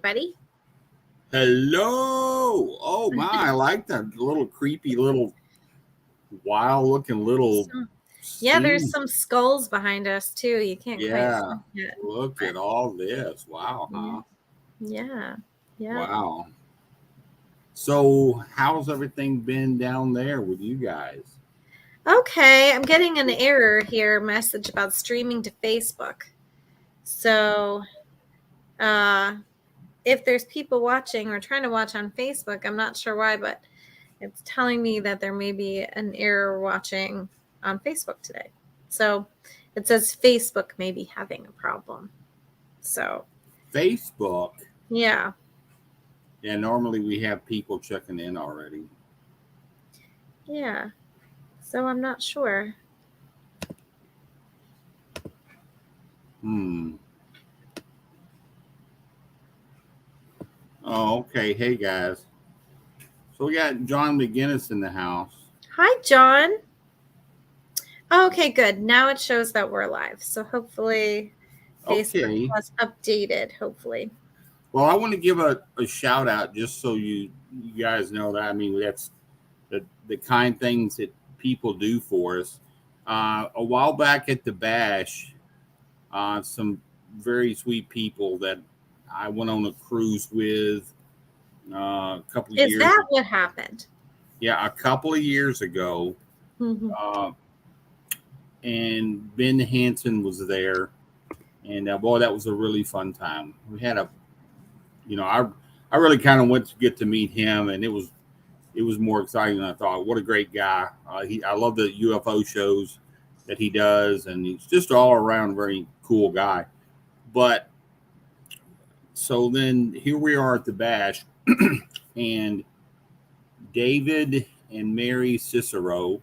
everybody. Hello. Oh my, I like that little creepy little wild looking little Yeah, there's scene. some skulls behind us too. You can't quite see Yeah. it. Look But at all this. Wow, yeah, huh? yeah, yeah. Wow. So how's everything been down there with you guys? Okay, I'm getting an error here message about streaming to Facebook. So, uh, if there's people watching or trying to watch on Facebook, I'm not sure why, but it's telling me that there may be an error watching on Facebook today. So, it says Facebook may be having a problem. So, Facebook. yeah. Yeah, normally we have people checking in already. Yeah. So I'm not sure. Hmm. Oh, okay. Hey guys. So we got John McGinnis in the house. Hi, John. Okay, good. Now it shows that we're live. So hopefully Facebook Okay. has updated, hopefully. Well, I want to give a shout out just so you guys know that. I mean, that's the kind things that people do for us. A while back at the bash, some very sweet people that I went on a cruise with a couple of Is years. that what happened? Yeah, a couple of years ago, Mm-hmm. uh, and Ben Hansen was there, and boy, that was a really fun time. We had I really kind of went to get to meet him, and it was more exciting than I thought. What a great guy! I love the UFO shows that he does, and he's just all around very cool guy. But so then here we are at the bash, and David and Mary Cicero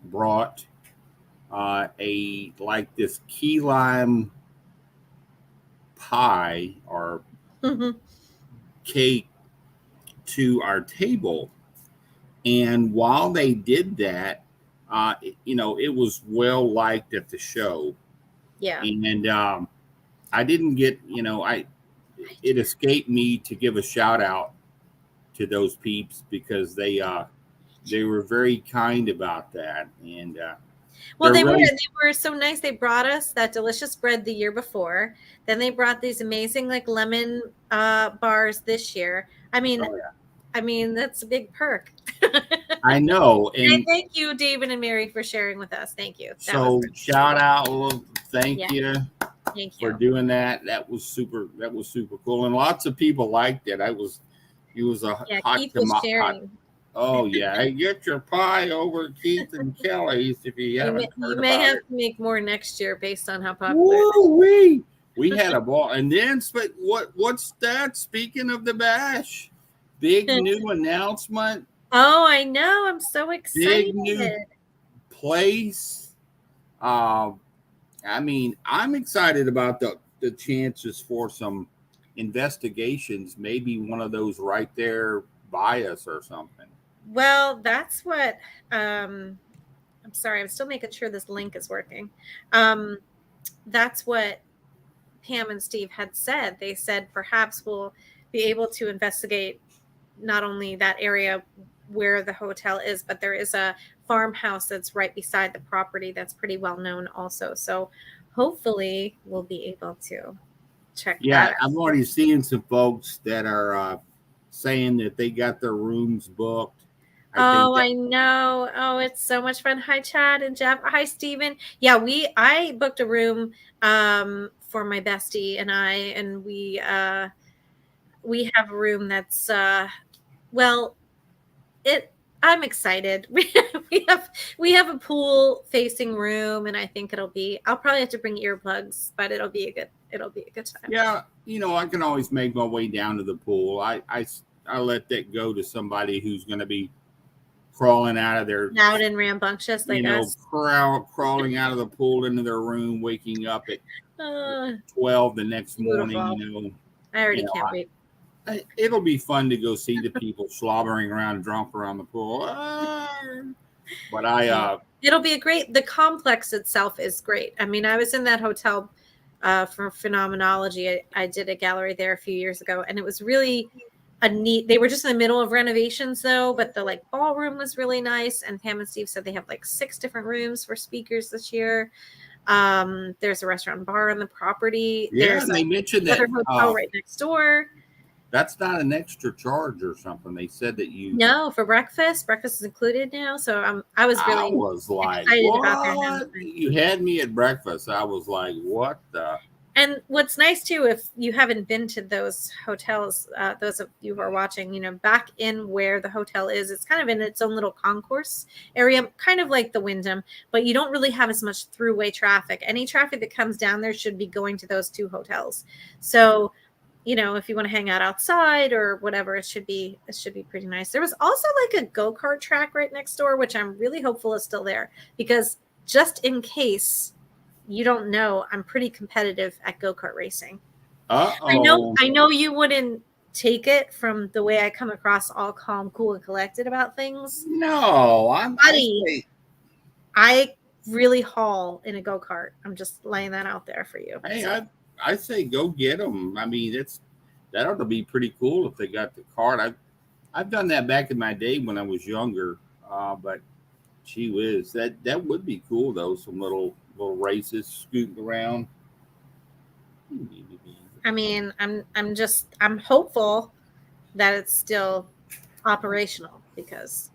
brought a like this key lime pie or Mm-hmm. cake to our table. And while they did that, it was well liked at the show. Yeah. And I didn't get, it escaped me to give a shout out to those peeps because they were very kind about that, and Well, they're they really were so nice. They brought us that delicious bread the year before. Then they brought these amazing like lemon bars this year. oh yeah, I mean that's a big perk. I know. And And thank you, David and Mary, for sharing with us. Thank you. That was so really shout sweet. out, well, thank Yeah, you thank for you. doing that. That was super cool, and lots of people liked it. It was a Yeah, hot Keith was hot. sharing. Oh yeah, hey, get your pie over at Keith and Kelly's if you haven't You heard may about have it. to make more next year based on how popular it is. Woo wee! We had a ball, and then what's that? Speaking of the bash, big new announcement, Oh, I know. I'm so big excited. new place. Uh, I mean, I'm excited about the chances for some investigations. Maybe one of those right there by us or something. Well, that's what I'm sorry, I'm still making sure this link is working. Um, that's what Pam and Steve had said. They said perhaps we'll be able to investigate not only that area where the hotel is, but there is a farmhouse that's right beside the property that's pretty well known also. So hopefully we'll be able to check that Yeah, I'm out. already seeing some folks that are saying that they got their rooms booked. I think Oh, that I know. Oh, it's so much fun. Hi, Chad and Jeff. Hi, Steven. Yeah, I booked a room for my bestie and I, and we have a room that's well, it I'm excited. We have we have a pool facing room and I think I'll probably have to bring earplugs, but it'll be a good time. yeah, I can always make my way down to the pool. I let that go to somebody who's going to be crawling out of their Loud and rambunctious like us. crawling out of the pool into their room, waking up at Uh, 12 the next morning. Beautiful. I already You can't wait. it'll be fun to go see the people slobbering around drunk around the pool. But It'll be the complex itself is great. I mean, I was in that hotel for phenomenology. I did a gallery there a few years ago, and it was really a neat. They were just in the middle of renovations though, but the like ballroom was really nice. And Pam and Steve said they have like 6 different rooms for speakers this year. There's a restaurant and bar on the property. Yeah, There's and they mentioned that another hotel right next door. that's not an extra charge or something. They said that you. No, for breakfast. Breakfast is included now. So I was I really was like, excited about their what? announcement. You had me at breakfast. I was like, what the? And what's nice too, if you haven't been to those hotels, those of you who are watching, back in where the hotel is, it's kind of in its own little concourse area, kind of like the Wyndham, but you don't really have as much throughway traffic. Any traffic that comes down there should be going to those 2 hotels. So, if you want to hang out outside or whatever, it should be pretty nice. There was also like a go-kart track right next door, which I'm really hopeful is still there, because just in case you don't know, I'm pretty competitive at go-kart racing. Uh-oh. I know you wouldn't take it from the way I come across, all calm, cool, and collected about things. No, Buddy, I really haul in a go-kart. I'm just laying that out there for you. Hey, So. I say go get them. I mean, that ought to be pretty cool if they got the cart. I've done that back in my day when I was younger, but gee whiz, that would be cool though. Some little races scooting around. I mean, I'm hopeful that it's still operational, because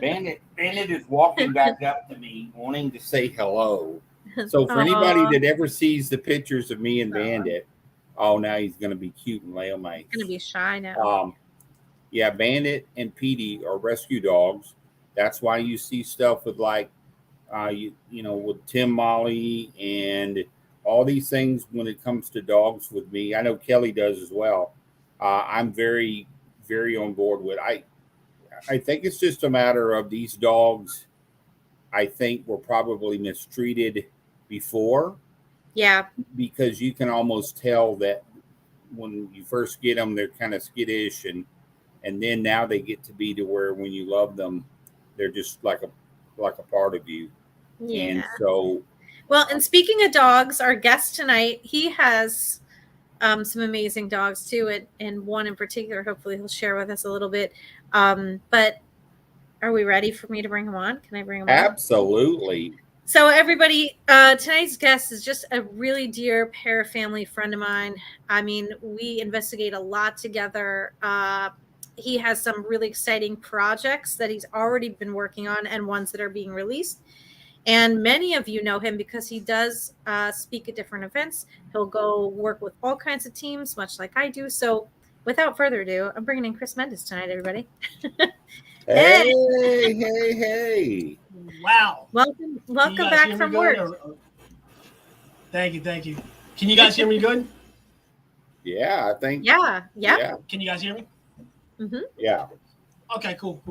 Bandit is walking back up to me wanting to say hello. So for anybody that ever sees the pictures of me and Bandit, now he's going to be cute and lay on my. He's going to be shy now. Yeah, Bandit and Petey are rescue dogs. That's why you see stuff with like, with Tim Molly and all these things when it comes to dogs with me. I know Kelly does as well. I'm very, very on board with. I think it's just a matter of these dogs. I think were probably mistreated before. Yeah. Because you can almost tell that when you first get them, they're kind of skittish, and then now they get to be to where when you love them, they're just like a part of you. Yeah. And so. Well, and speaking of dogs, our guest tonight, he has some amazing dogs too, and one in particular. Hopefully, he'll share with us a little bit. But are we ready for me to bring him on? Can I bring him on? Absolutely. So everybody, tonight's guest is just a really dear parafamily friend of mine. I mean, we investigate a lot together. He has some really exciting projects that he's already been working on, and ones that are being released. And many of you know him because he does speak at different events. He'll go work with all kinds of teams, much like I do. So without further ado, I'm bringing in Chris Mendace tonight, everybody. Hey. Wow. Welcome back from work. Thank you. Can you guys hear me good? Yeah, I think. Yeah. Can you guys hear me? Mm-hmm. Yeah. Okay, cool.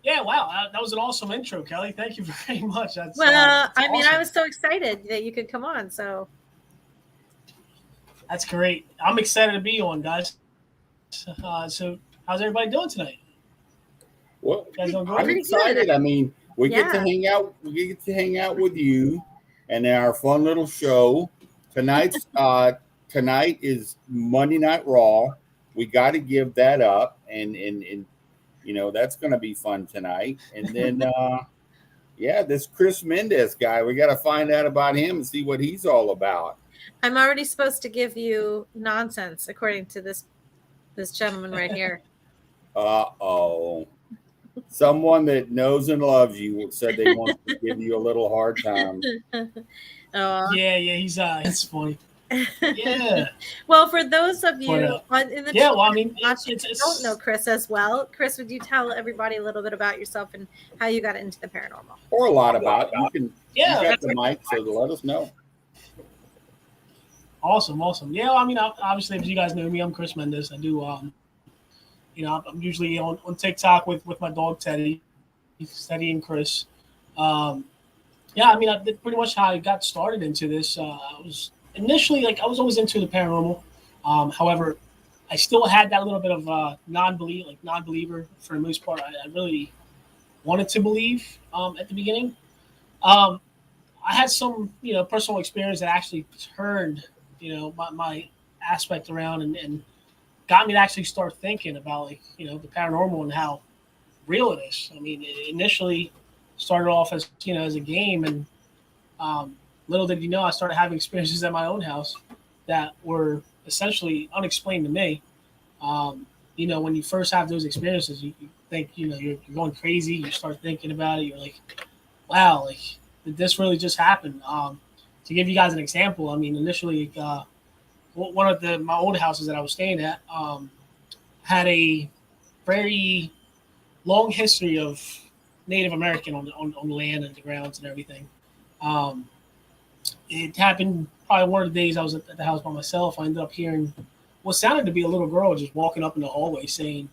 Yeah, wow. That was an awesome intro, Kelly. Thank you very much. That's mean, awesome. I was so excited that you could come on. So that's great. I'm excited to be on, guys. So how's everybody doing tonight? Well, I'm excited. I mean, we get to hang out. We get to hang out with you, and our fun little show tonight is Monday Night Raw. We got to give that up, and that's going to be fun tonight. And then, this Chris Mendace guy, we got to find out about him and see what he's all about. I'm already supposed to give you nonsense, according to this gentleman right here. Uh-oh. Someone that knows and loves you said they want to give you a little hard time. Yeah, he's funny. Yeah. Well, for those of you in the chat, don't know Chris as well. Chris, would you tell everybody a little bit about yourself and how you got into the paranormal? Or a lot about it. You got the mic, so let us know. Awesome. Yeah, I mean, obviously, if you guys know me, I'm Chris Mendace. I do, I'm usually on TikTok with my dog Teddy and Chris. I mean, I did pretty much how I got started into this. I was initially I was always into the paranormal. However, I still had that little bit of non-believer for the most part. I really wanted to believe at the beginning. I I had some, personal experience that actually turned, my aspect around and got me to actually start thinking about like, the paranormal and how real it is. I mean, it initially started off as, as a game, and little did you know, I started having experiences at my own house that were essentially unexplained to me. When you first have those experiences, you think, you're going crazy. You start thinking about it. You're like, wow, like, did this really just happen? To give you guys an example, I mean, initially, one of my old houses that I was staying at had a very long history of Native American on the land and the grounds and everything. Um, it happened probably one of the days I was at the house by myself. I ended up hearing what sounded to be a little girl just walking up in the hallway saying,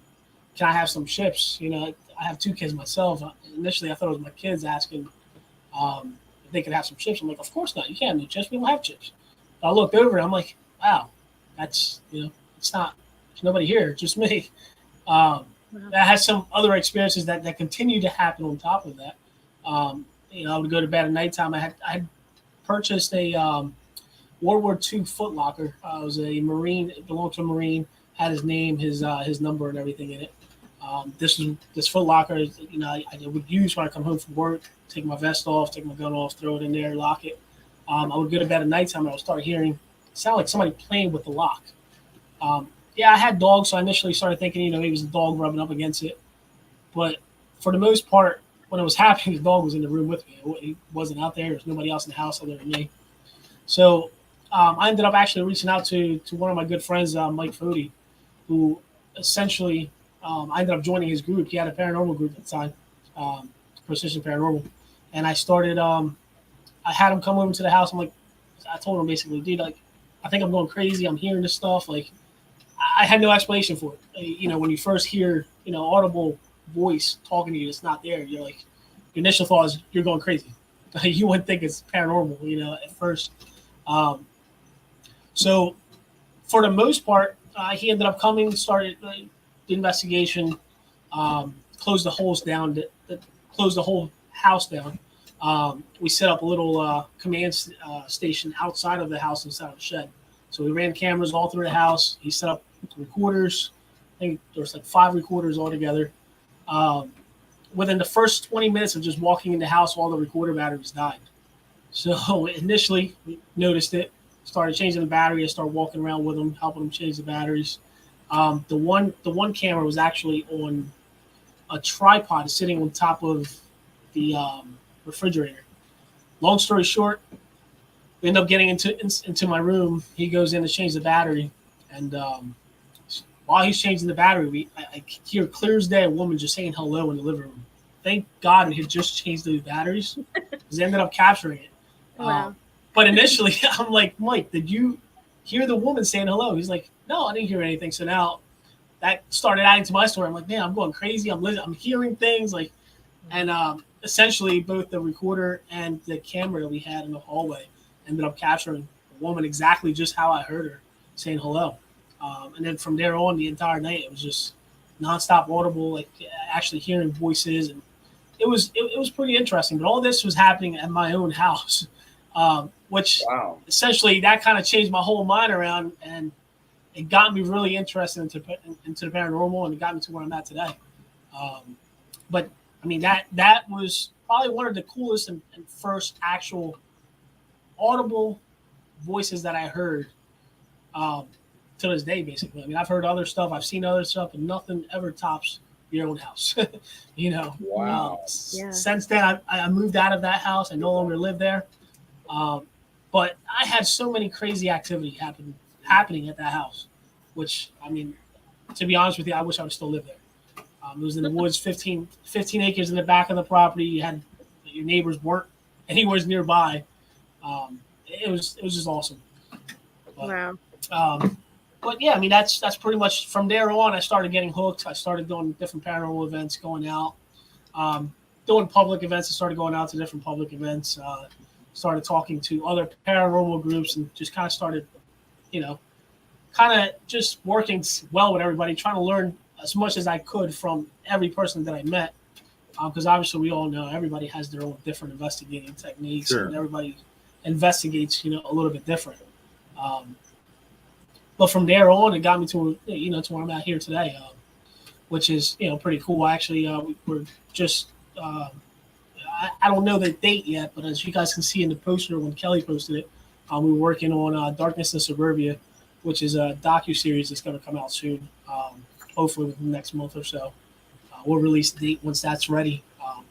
"Can I have some chips?" I have two kids myself. Initially, I thought it was my kids asking if they could have some chips. I'm like, of course not. You can't have no chips. We don't have chips. But I looked over and I'm like, wow, that's, it's not, there's nobody here, just me. I had some other experiences that continue to happen on top of that. I would go to bed at nighttime. I had purchased a World War II Foot Locker. I was a Marine, it belonged to a Marine, had his name, his number and everything in it. This Foot Locker, I would use when I come home from work, take my vest off, take my gun off, throw it in there, lock it. I would go to bed at nighttime and I would start hearing it sound like somebody playing with the lock. I had dogs, so I initially started thinking, maybe it was a dog rubbing up against it. But for the most part, when it was happening, the dog was in the room with me. He wasn't out there. There was nobody else in the house other than me. So I ended up actually reaching out to one of my good friends, Mike Fody, who essentially I ended up joining his group. He had a paranormal group at the time, Precision Paranormal. And I started, I had him come over to the house. I told him basically, dude, like, I think I'm going crazy. I'm hearing this stuff. Like, I had no explanation for it. When you first hear, audible voice talking to you, it's not there. You're like, your initial thought is you're going crazy. You wouldn't think it's paranormal, at first. So for the most part, he ended up coming, started the investigation, closed the holes down, closed the whole house down. We set up a little command station outside of the house inside of the shed. So we ran cameras all through the house. He set up recorders. I think there's like 5 recorders altogether. Within the first 20 minutes of just walking in the house, all the recorder batteries died. So initially, we noticed it, started changing the battery. I started walking around with them, helping them change the batteries. The one camera was actually on a tripod sitting on top of the refrigerator. Long story short, we end up getting into my room. He goes in to change the battery, and while he's changing the battery, I hear clear as day a woman just saying hello in the living room. Thank God it had just changed those batteries, because they ended up capturing it. Wow. But initially, I'm like, Mike, did you hear the woman saying hello? He's like, no, I didn't hear anything. So now that started adding to my story. I'm like, man, I'm going crazy. I'm hearing things like, and essentially both the recorder and the camera that we had in the hallway ended up capturing the woman exactly just how I heard her saying hello. And then from there on, the entire night, it was just nonstop audible, like actually hearing voices, and it was pretty interesting. But all this was happening at my own house, which essentially that kind of changed my whole mind around, and it got me really interested into the paranormal, and it got me to where I'm at today. But I mean, that was probably one of the coolest and first actual audible voices that I heard to this day, basically. I mean, I've heard other stuff, I've seen other stuff, but nothing ever tops your own house. Wow. Since then, I moved out of that house. I no longer live there. But I had so many crazy activity happening at that house, which, I mean, to be honest with you, I wish I would still live there. It was in the woods, 15 acres in the back of the property. You had your neighbors weren't anywhere nearby. It was just awesome. But, Wow. But yeah, I mean, that's pretty much from there on. I started getting hooked. I started doing different paranormal events, going out, doing public events. I started going out to different public events. Started talking to other paranormal groups, and just kind of started, kind of just working well with everybody, trying to learn as much as I could from every person that I met. because obviously we all know everybody has their own different investigating techniques, Sure. and everybody investigates, a little bit different. Um, but from there on, it got me to where I'm at here today, which is pretty cool. Actually, we're just I don't know the date yet, but as you guys can see in the poster when Kelly posted it, we were working on Darkness in Suburbia, which is a docu-series that's going to come out soon, hopefully within the next month or so. We'll release the date once that's ready.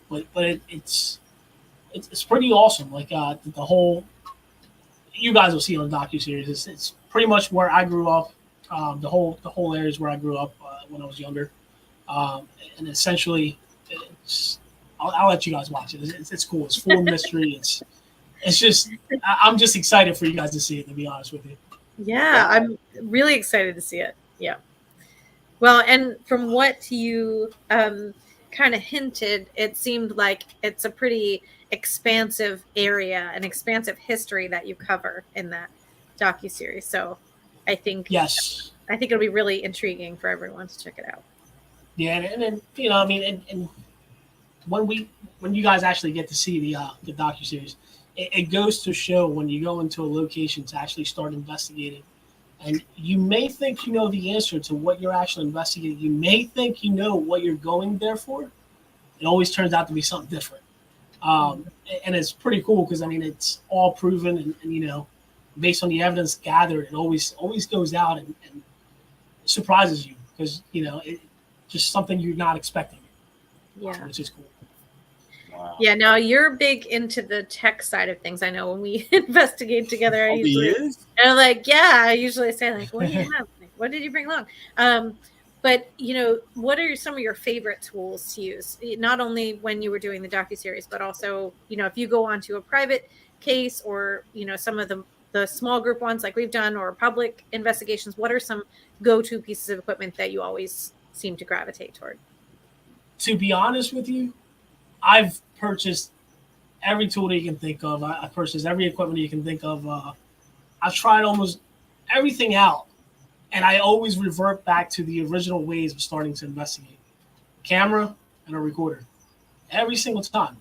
But it's pretty awesome. Like the whole, you guys will see on the docu-series. It's pretty much where I grew up. The whole area is where I grew up when I was younger, and essentially, I'll let you guys watch it. It's cool. It's full of mystery. It's just I'm just excited for you guys to see it. To be honest with you. Yeah, I'm really excited to see it. Yeah. Well, and from what you kind of hinted, it seemed like it's a pretty expansive area, an expansive history that you cover in that docuseries. So I think Yes. it'll be really intriguing for everyone to check it out. Yeah, and then I mean, and when you guys actually get to see the docuseries, it goes to show when you go into a location to actually start investigating, and you may think you know the answer to what you're actually investigating. You may think you know what you're going there for. It always turns out to be something different, and it's pretty cool because I mean it's all proven and based on the evidence gathered, it always goes out and surprises you because it just something you're not expecting. Yeah, which is cool. Wow. Yeah, no, you're big into the tech side of things. I know when we investigate together, Oh, he is? and I'm like, yeah, I usually say like, what do you have? Like, what did you bring along? But what are some of your favorite tools to use? Not only when you were doing the docuseries, but also, if you go onto a private case or, some of the small group ones like we've done or public investigations, what are some go-to pieces of equipment that you always seem to gravitate toward? To be honest with you, I've purchased every tool that you can think of. I purchased every equipment you can think of. I've tried almost everything out, and I always revert back to the original ways of starting to investigate: camera and a recorder. Every single time,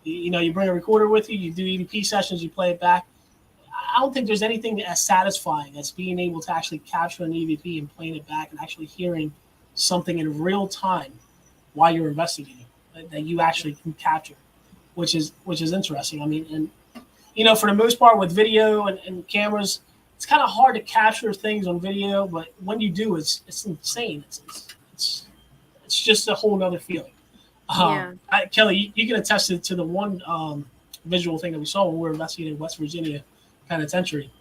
you bring a recorder with you. You do EVP sessions. You play it back. I don't think there's anything as satisfying as being able to actually capture an EVP and playing it back and actually hearing something in real time while you're investigating that you actually can capture, which is interesting. I mean, and for the most part with video and cameras, it's kind of hard to capture things on video, but when you do, it's insane. It's just a whole nother feeling. Kelly, you can attest to the one visual thing that we saw when we were investigating West Virginia Penitentiary.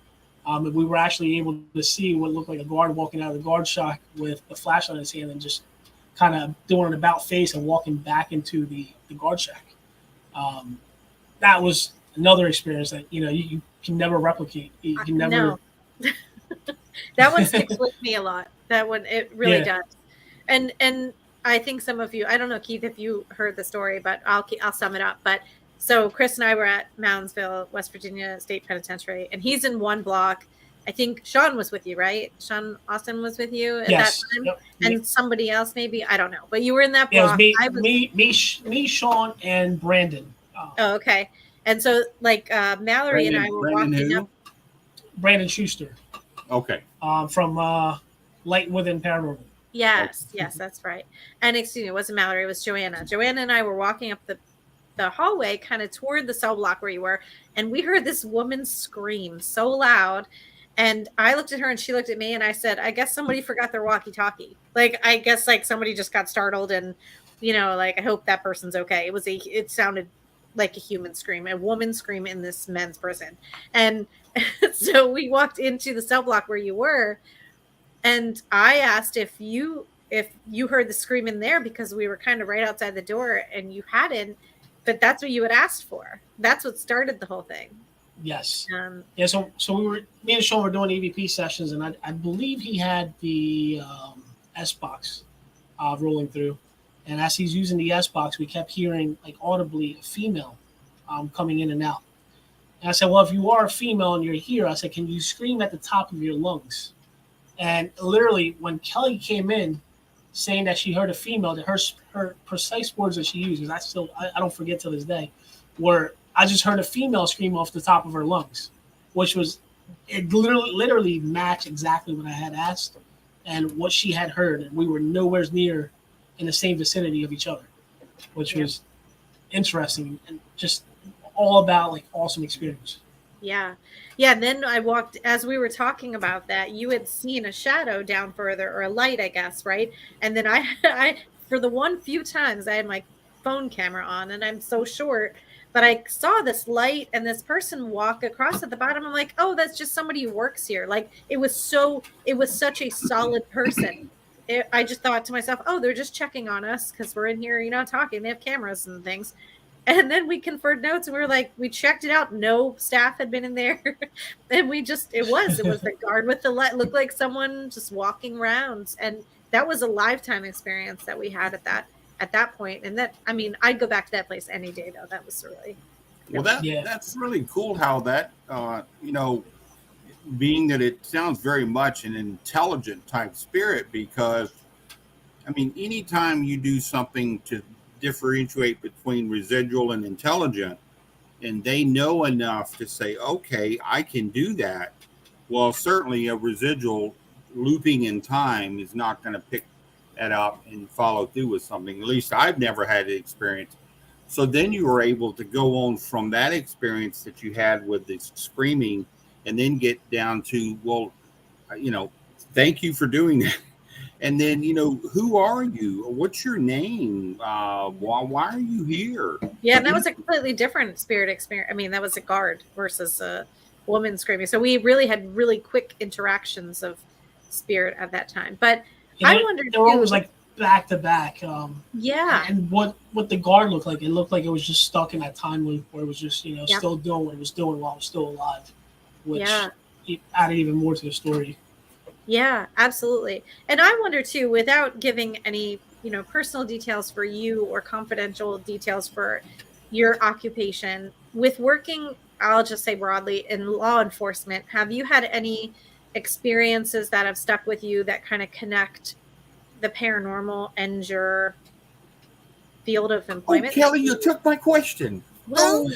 We were actually able to see what looked like a guard walking out of the guard shack with the flashlight in his hand and just kind of doing an about face and walking back into the guard shack. That was another experience that you can never replicate. You can never. No. That one sticks with me a lot. That one, it really does. And I think some of you, I don't know, Keith, if you heard the story, but I'll sum it up. But so Chris and I were at Moundsville, West Virginia State Penitentiary, and he's in one block. I think Sean was with you, right? Sean Austin was with you at that time, and somebody else maybe. I don't know, but you were in that block. Yeah, it was me, Sean, and Brandon. Oh, okay. And so, like Mallory and I were walking up. Brandon Schuster. Okay. From Light Within Paranormal. Yes, that's right. And excuse me, it wasn't Mallory, it was Joanna. Joanna and I were walking up the hallway kind of toward the cell block where you were, and we heard this woman scream so loud. And I looked at her and she looked at me and I said, I guess somebody forgot their walkie-talkie. Like, I guess like somebody just got startled and, like, I hope that person's okay. It sounded like a human scream, a woman scream in this men's prison. And so we walked into the cell block where you were. And I asked if you heard the scream in there because we were kind of right outside the door and you hadn't, but that's what you had asked for. That's what started the whole thing. Yes. So me and Sean were doing EVP sessions, and I believe he had the S box rolling through, and as he's using the S box, we kept hearing like audibly a female coming in and out. And I said, well, if you are a female and you're here, I said, can you scream at the top of your lungs? And literally, when Kelly came in, saying that she heard a female, that her precise words that she uses, I don't forget till this day, were, I just heard a female scream off the top of her lungs, which was, it literally matched exactly what I had asked and what she had heard, and we were nowhere near in the same vicinity of each other, which was interesting and just all about like awesome experience. Yeah. Yeah. And then I walked, as we were talking about that, you had seen a shadow down further, or a light, I guess, right? And then I for the one few times I had my phone camera on, and I'm so short, but I saw this light and this person walk across at the bottom. I'm like, oh, that's just somebody who works here. Like, it was such a solid person. I just thought to myself, oh, they're just checking on us because we're in here, talking. They have cameras and things. And then we conferred notes, and we were like, we checked it out. No staff had been in there. And it was the guard with the light. Looked like someone just walking around. And that was a lifetime experience that we had at that point. And that, I mean, I'd go back to that place any day though. That was really, well, that's really cool how that, being that it sounds very much an intelligent type spirit, because I mean, anytime you do something to differentiate between residual and intelligent, and they know enough to say, okay, I can do that. Well, certainly a residual looping in time is not going to pick that up and follow through with something. At least I've never had the experience. So then you were able to go on from that experience that you had with the screaming, and then get down to, well, thank you for doing that. And then, who are you? What's your name? Why are you here? Yeah, and that was a completely different spirit experience. I mean, that was a guard versus a woman screaming. So we really had really quick interactions of spirit at that time. But I wondered, they were always like back to back. Yeah. And what the guard looked like, it looked like it was just stuck in that time loop where it was just, still doing what it was doing while it was still alive, which added even more to the story. Yeah, absolutely. And I wonder too, without giving any, personal details for you or confidential details for your occupation, with working, I'll just say broadly, in law enforcement, have you had any experiences that have stuck with you that kind of connect the paranormal and your field of employment? Oh, Kelly, you took my question. Well,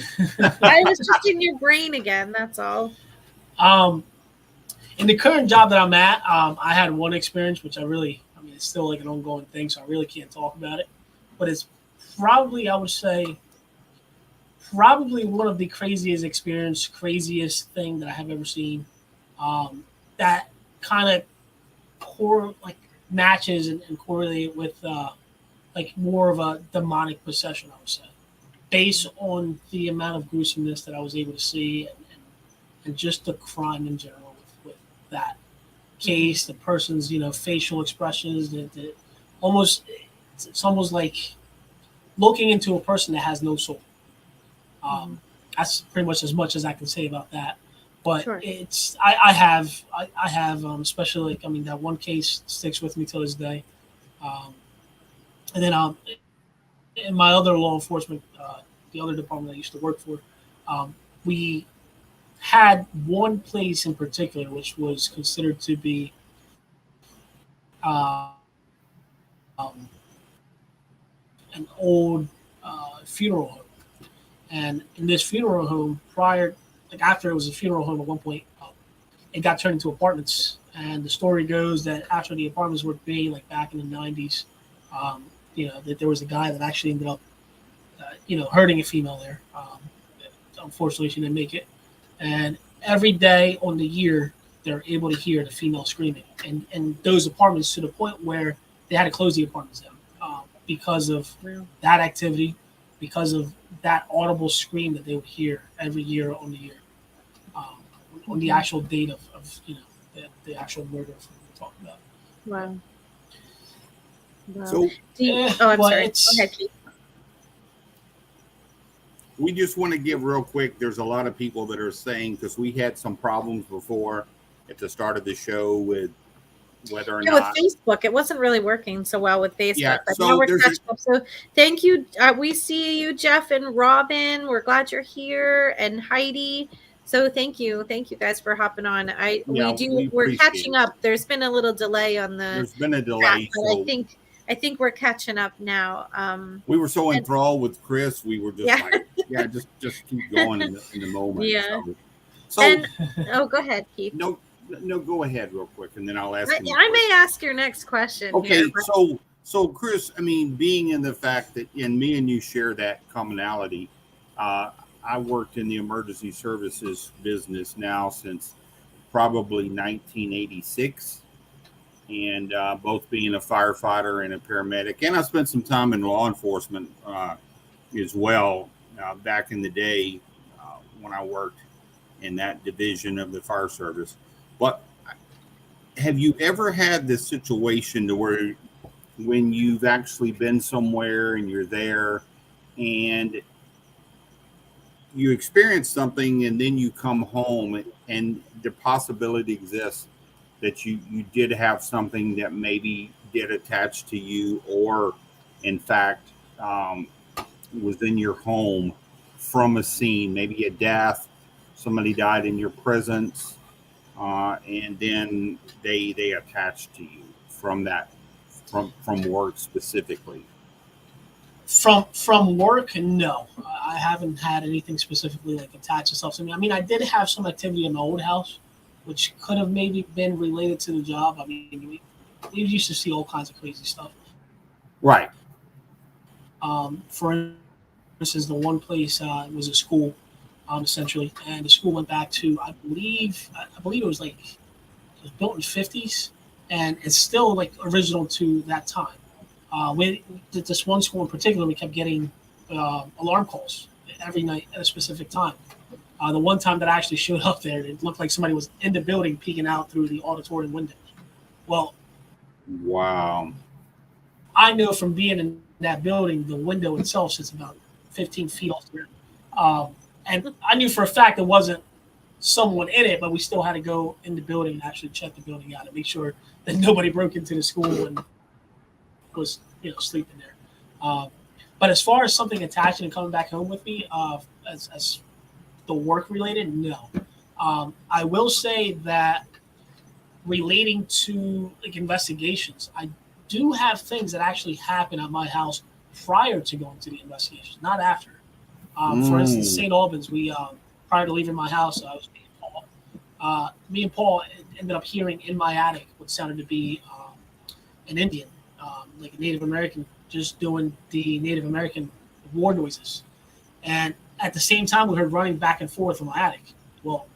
I was just in your brain again. That's all. In the current job that I'm at, I had one experience, which it's still like an ongoing thing, so I really can't talk about it. But it's probably, I would say, one of the craziest thing that I have ever seen. That kind of matches and correlate with more of a demonic possession, I would say, based on the amount of gruesomeness that I was able to see and just the crime in general. That case, the person's facial expressions, that almost it's almost like looking into a person that has no soul. That's pretty much as much as I can say about that. But sure. I have especially that one case sticks with me till this day. And then in my other law enforcement, the other department I used to work for, we had one place in particular which was considered to be an old funeral home. And in this funeral home, after it was a funeral home at one point, it got turned into apartments. And the story goes that after the apartments were made, back in the 90s, that there was a guy that actually ended up, hurting a female there. Unfortunately, she didn't make it. And every day on the year, they're able to hear the female screaming. And those apartments, to the point where they had to close the apartments down because of that activity, because of that audible scream that they would hear every year on the year, on the actual date of the actual murder we're talking about. Wow. So, I'm sorry. Okay, Keith. We just want to give real quick, there's a lot of people that are saying, because we had some problems before at the start of the show with whether or not. With Facebook, it wasn't really working so well with Facebook. Yeah, but so now we're catching up. So thank you. We see you, Jeff and Robin. We're glad you're here, and Heidi. So thank you guys for hopping on. We're catching up. There's been a little delay on the. There's been a delay. But I think I think we're catching up now. We were so And- enthralled with Chris, we were just Yeah. like, yeah, just keep going in the moment. Yeah. So And oh, go ahead, Keith. no, go ahead real quick, and then I'll ask him. I may ask your next question. Okay, here, but- so Chris, I mean, being in the fact that, and me and you share that commonality, I worked in the emergency services business now since probably 1986, and both being a firefighter and a paramedic, and I spent some time in law enforcement as well back in the day when I worked in that division of the fire service. But have you ever had this situation to where when you've actually been somewhere and you're there and you experience something and then you come home and the possibility exists that you did have something that maybe did attach to you, or in fact was in your home from a scene, maybe a death, somebody died in your presence, and then they attach to you from that, from work specifically? From work, no, I haven't had anything specifically like attach itself to me. I mean, I did have some activity in my old house, which could have maybe been related to the job. I mean, we used to see all kinds of crazy stuff. Right. For instance, the one place was a school, essentially, and the school went back to I believe it was like it was built in the 50s, and it's still like original to that time. This one school in particular, we kept getting alarm calls every night at a specific time. The one time that I actually showed up there, it looked like somebody was in the building peeking out through the auditorium windows. Well, wow. I know from being in that building, the window itself sits about 15 feet off the ground. And I knew for a fact it wasn't someone in it, but we still had to go in the building and actually check the building out and make sure that nobody broke into the school and was sleeping there. But as far as something attaching and coming back home with me, as the work related, no. I will say that relating to like investigations, I do have things that actually happen at my house prior to going to the investigations, not after. For instance, St. Albans, we prior to leaving my house, I was me and Paul ended up hearing in my attic what sounded to be an Indian, like a Native American, just doing the Native American war noises. And at the same time, we heard running back and forth in my attic. Well,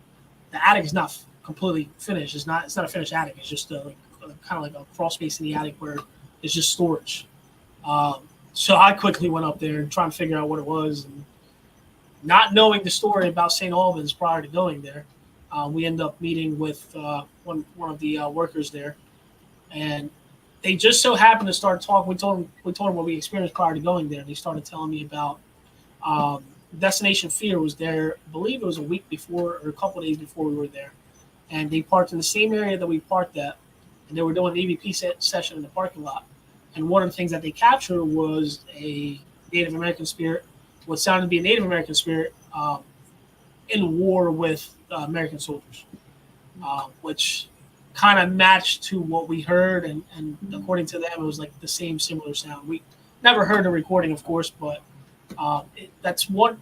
the attic is not completely finished. It's not a finished attic. It's just kind of like a crawl space in the attic where it's just storage. So I quickly went up there and trying to figure out what it was. And not knowing the story about St. Albans prior to going there, we ended up meeting with one of the workers there, and they just so happened to start talking. We told them what we experienced prior to going there. They started telling me about Destination Fear was there. I believe it was a week before or a couple of days before we were there, and they parked in the same area that we parked at, and they were doing an EVP session in the parking lot. And one of the things that they captured was a Native American spirit, what sounded to be a Native American spirit, in war with American soldiers, which kind of matched to what we heard. And according to them, it was like the same similar sound. We never heard a recording, of course, but that's one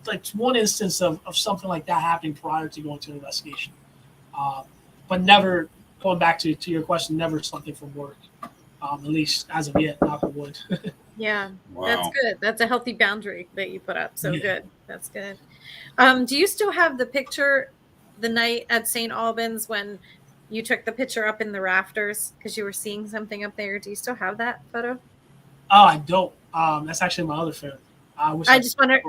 instance of something like that happening prior to going to an investigation. But never, going back to your question, never something from work. At least as of yet, knock on wood. Yeah, Wow. That's good. That's a healthy boundary that you put up. So Yeah. good. That's good. Do you still have the picture the night at St. Albans when you took the picture up in the rafters because you were seeing something up there? Do you still have that photo? Oh, I don't. That's actually my other phone. I just wondered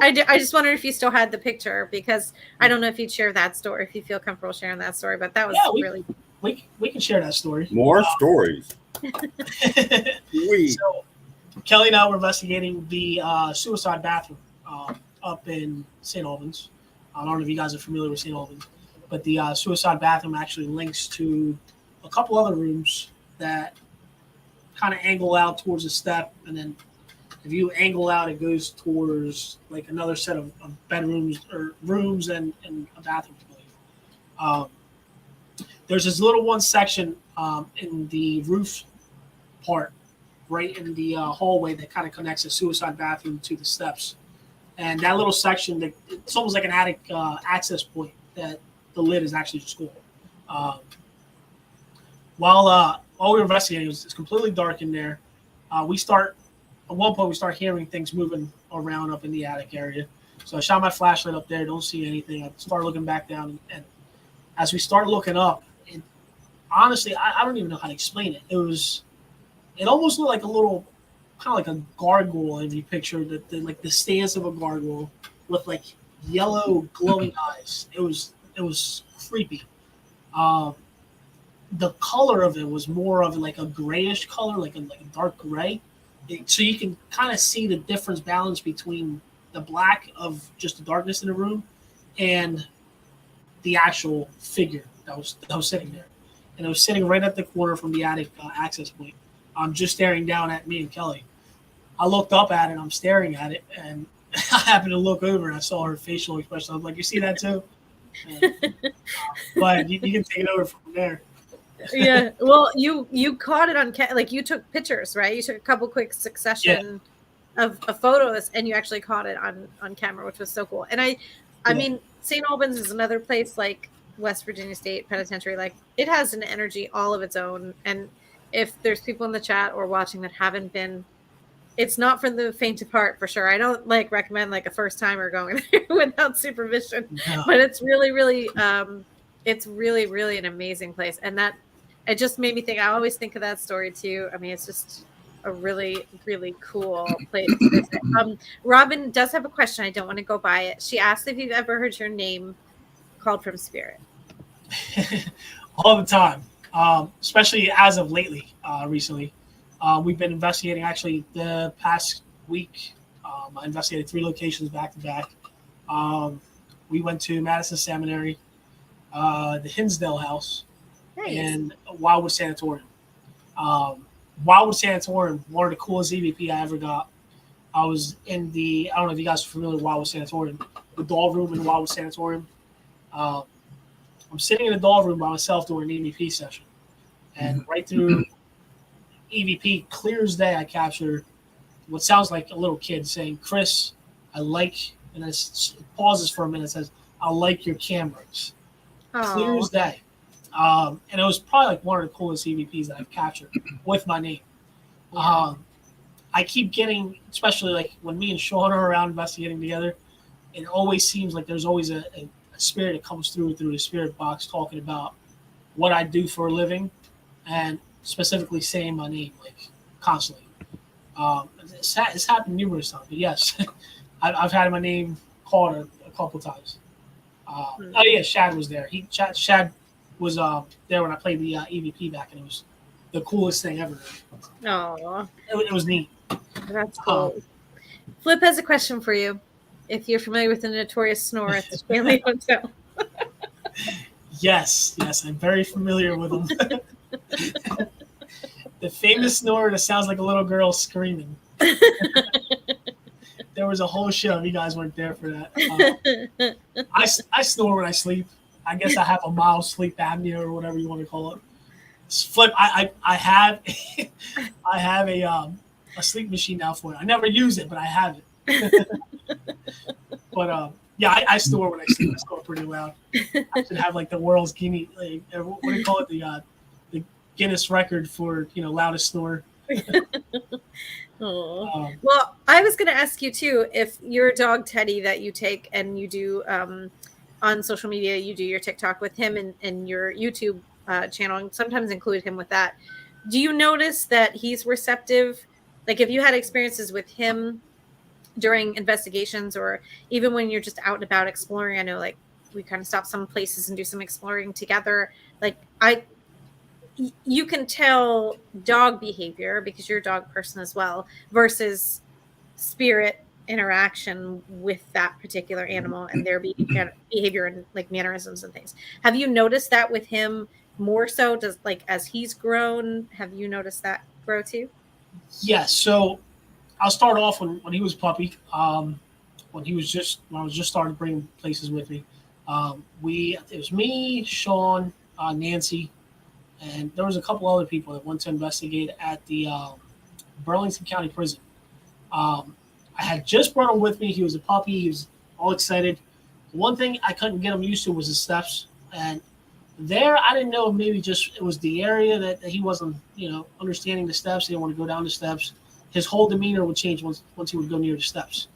if you still had the picture, because I don't know if you'd share that story, if you feel comfortable sharing that story, but that was really. We can share that story. More stories. So Kelly and I were investigating the suicide bathroom up in St. Albans. I don't know if you guys are familiar with St. Albans, but the suicide bathroom actually links to a couple other rooms that kind of angle out towards a step, and then if you angle out, it goes towards like another set of bedrooms or rooms and a bathroom, I believe. There's this little one section in the roof part right in the hallway that kind of connects the suicide bathroom to the steps. And that little section, it's almost like an attic access point that the lid is actually just cool. While we were investigating, it's completely dark in there. At one point, we start hearing things moving around up in the attic area. So I shot my flashlight up there, don't see anything. I started looking back down, and as we start looking up, honestly, I don't even know how to explain it. It almost looked like a little, kind of like a gargoyle if you picture like the stance of a gargoyle with like yellow glowing eyes. It was creepy. The color of it was more of like a grayish color, like a dark gray. So you can kind of see the difference balance between the black of just the darkness in the room and the actual figure that was sitting there. And it was sitting right at the corner from the attic access point. I'm just staring down at me and Kelly. I looked up at it, I'm staring at it, and I happened to look over and I saw her facial expression. I was like, "You see that too?" But you can take it over from there. Yeah. Well, you caught it on like you took pictures, right? You took a couple quick succession of photos, and you actually caught it on camera, which was so cool. And I mean, St. Albans is another place like West Virginia State Penitentiary. Like it has an energy all of its own. And if there's people in the chat or watching that haven't been, it's not for the faint of heart for sure. I don't like recommend like a first timer going there without supervision, but it's really, really, it's really, really an amazing place. And that it just made me think. I always think of that story too. I mean, it's just a really, really cool place to visit. Robin does have a question. I don't want to go by it. She asked if you've ever heard your name called from spirit. All the time, especially as of lately, recently. We've been investigating, actually, the past week. I investigated 3 locations back to back. We went to Madison Seminary, the Hinsdale House, and Wildwood Sanatorium. Wildwood Sanatorium, one of the coolest EVP I ever got. I was in I don't know if you guys are familiar with Wildwood Sanatorium, the doll room in Wildwood Sanatorium. I'm sitting in the doll room by myself doing an EVP session. And right through EVP, clear as day, I captured what sounds like a little kid saying, "Chris, I like," and then it pauses for a minute and says, "I like your cameras." Aww. Clear as day. And it was probably like one of the coolest EVPs that I've captured with my name. Yeah. I keep getting, especially like when me and Sean are around investigating together, it always seems like there's always a spirit that comes through the spirit box talking about what I do for a living and specifically saying my name, like constantly. It's happened numerous times, but yes, I've had my name called a couple times. Oh yeah, Shad was there. Shad was there when I played the EVP back, and it was the coolest thing ever. Oh, it was neat. That's cool. Flip has a question for you. If you're familiar with the notorious snore at the Stanley Hotel. Yes, I'm very familiar with him. The famous snore that sounds like a little girl screaming. There was a whole show. You guys weren't there for that. I snore when I sleep. I guess I have a mild sleep apnea or whatever you want to call it. Flip. I have I have a sleep machine now for it. I never use it, but I have it. But yeah, I snore when I sleep. I snore pretty loud. I should have like the world's Guinness, like, what do you call it? The Guinness record for loudest snore. Well, I was going to ask you too, if your dog Teddy that you take and you do on social media, you do your TikTok with him and your YouTube channel, and sometimes include him with that. Do you notice that he's receptive? Like if you had experiences with him during investigations or even when you're just out and about exploring, I know like we kind of stop some places and do some exploring together. Like you can tell dog behavior because you're a dog person as well versus spirit interaction with that particular animal and their behavior and like mannerisms and things. Have you noticed that with him more so? Does like as he's grown, have you noticed that grow too? Yes. So I'll start off when he was a puppy. When I was just starting to bring places with me. It was me, Sean, Nancy, and there was a couple other people that went to investigate at the Burlington County Prison. I had just brought him with me. He was a puppy. He was all excited. One thing I couldn't get him used to was the steps. And there, I didn't know if maybe just it was the area that he wasn't, understanding the steps. He didn't want to go down the steps. His whole demeanor would change once he would go near the steps.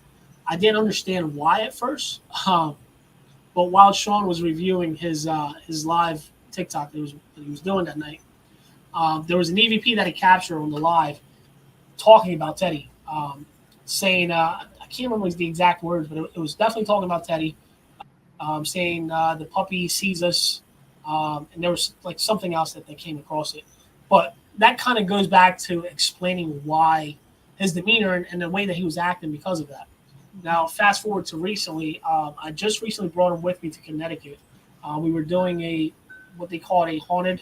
I didn't understand why at first. But while Sean was reviewing his live TikTok that he was doing that night, there was an EVP that he captured on the live talking about Teddy, saying, I can't remember the exact words, but it was definitely talking about Teddy, saying the puppy sees us, and there was like something else that they came across it. But that kind of goes back to explaining why his demeanor and the way that he was acting because of that. Now, fast forward to recently, I just recently brought him with me to Connecticut. We were doing what they call a haunted.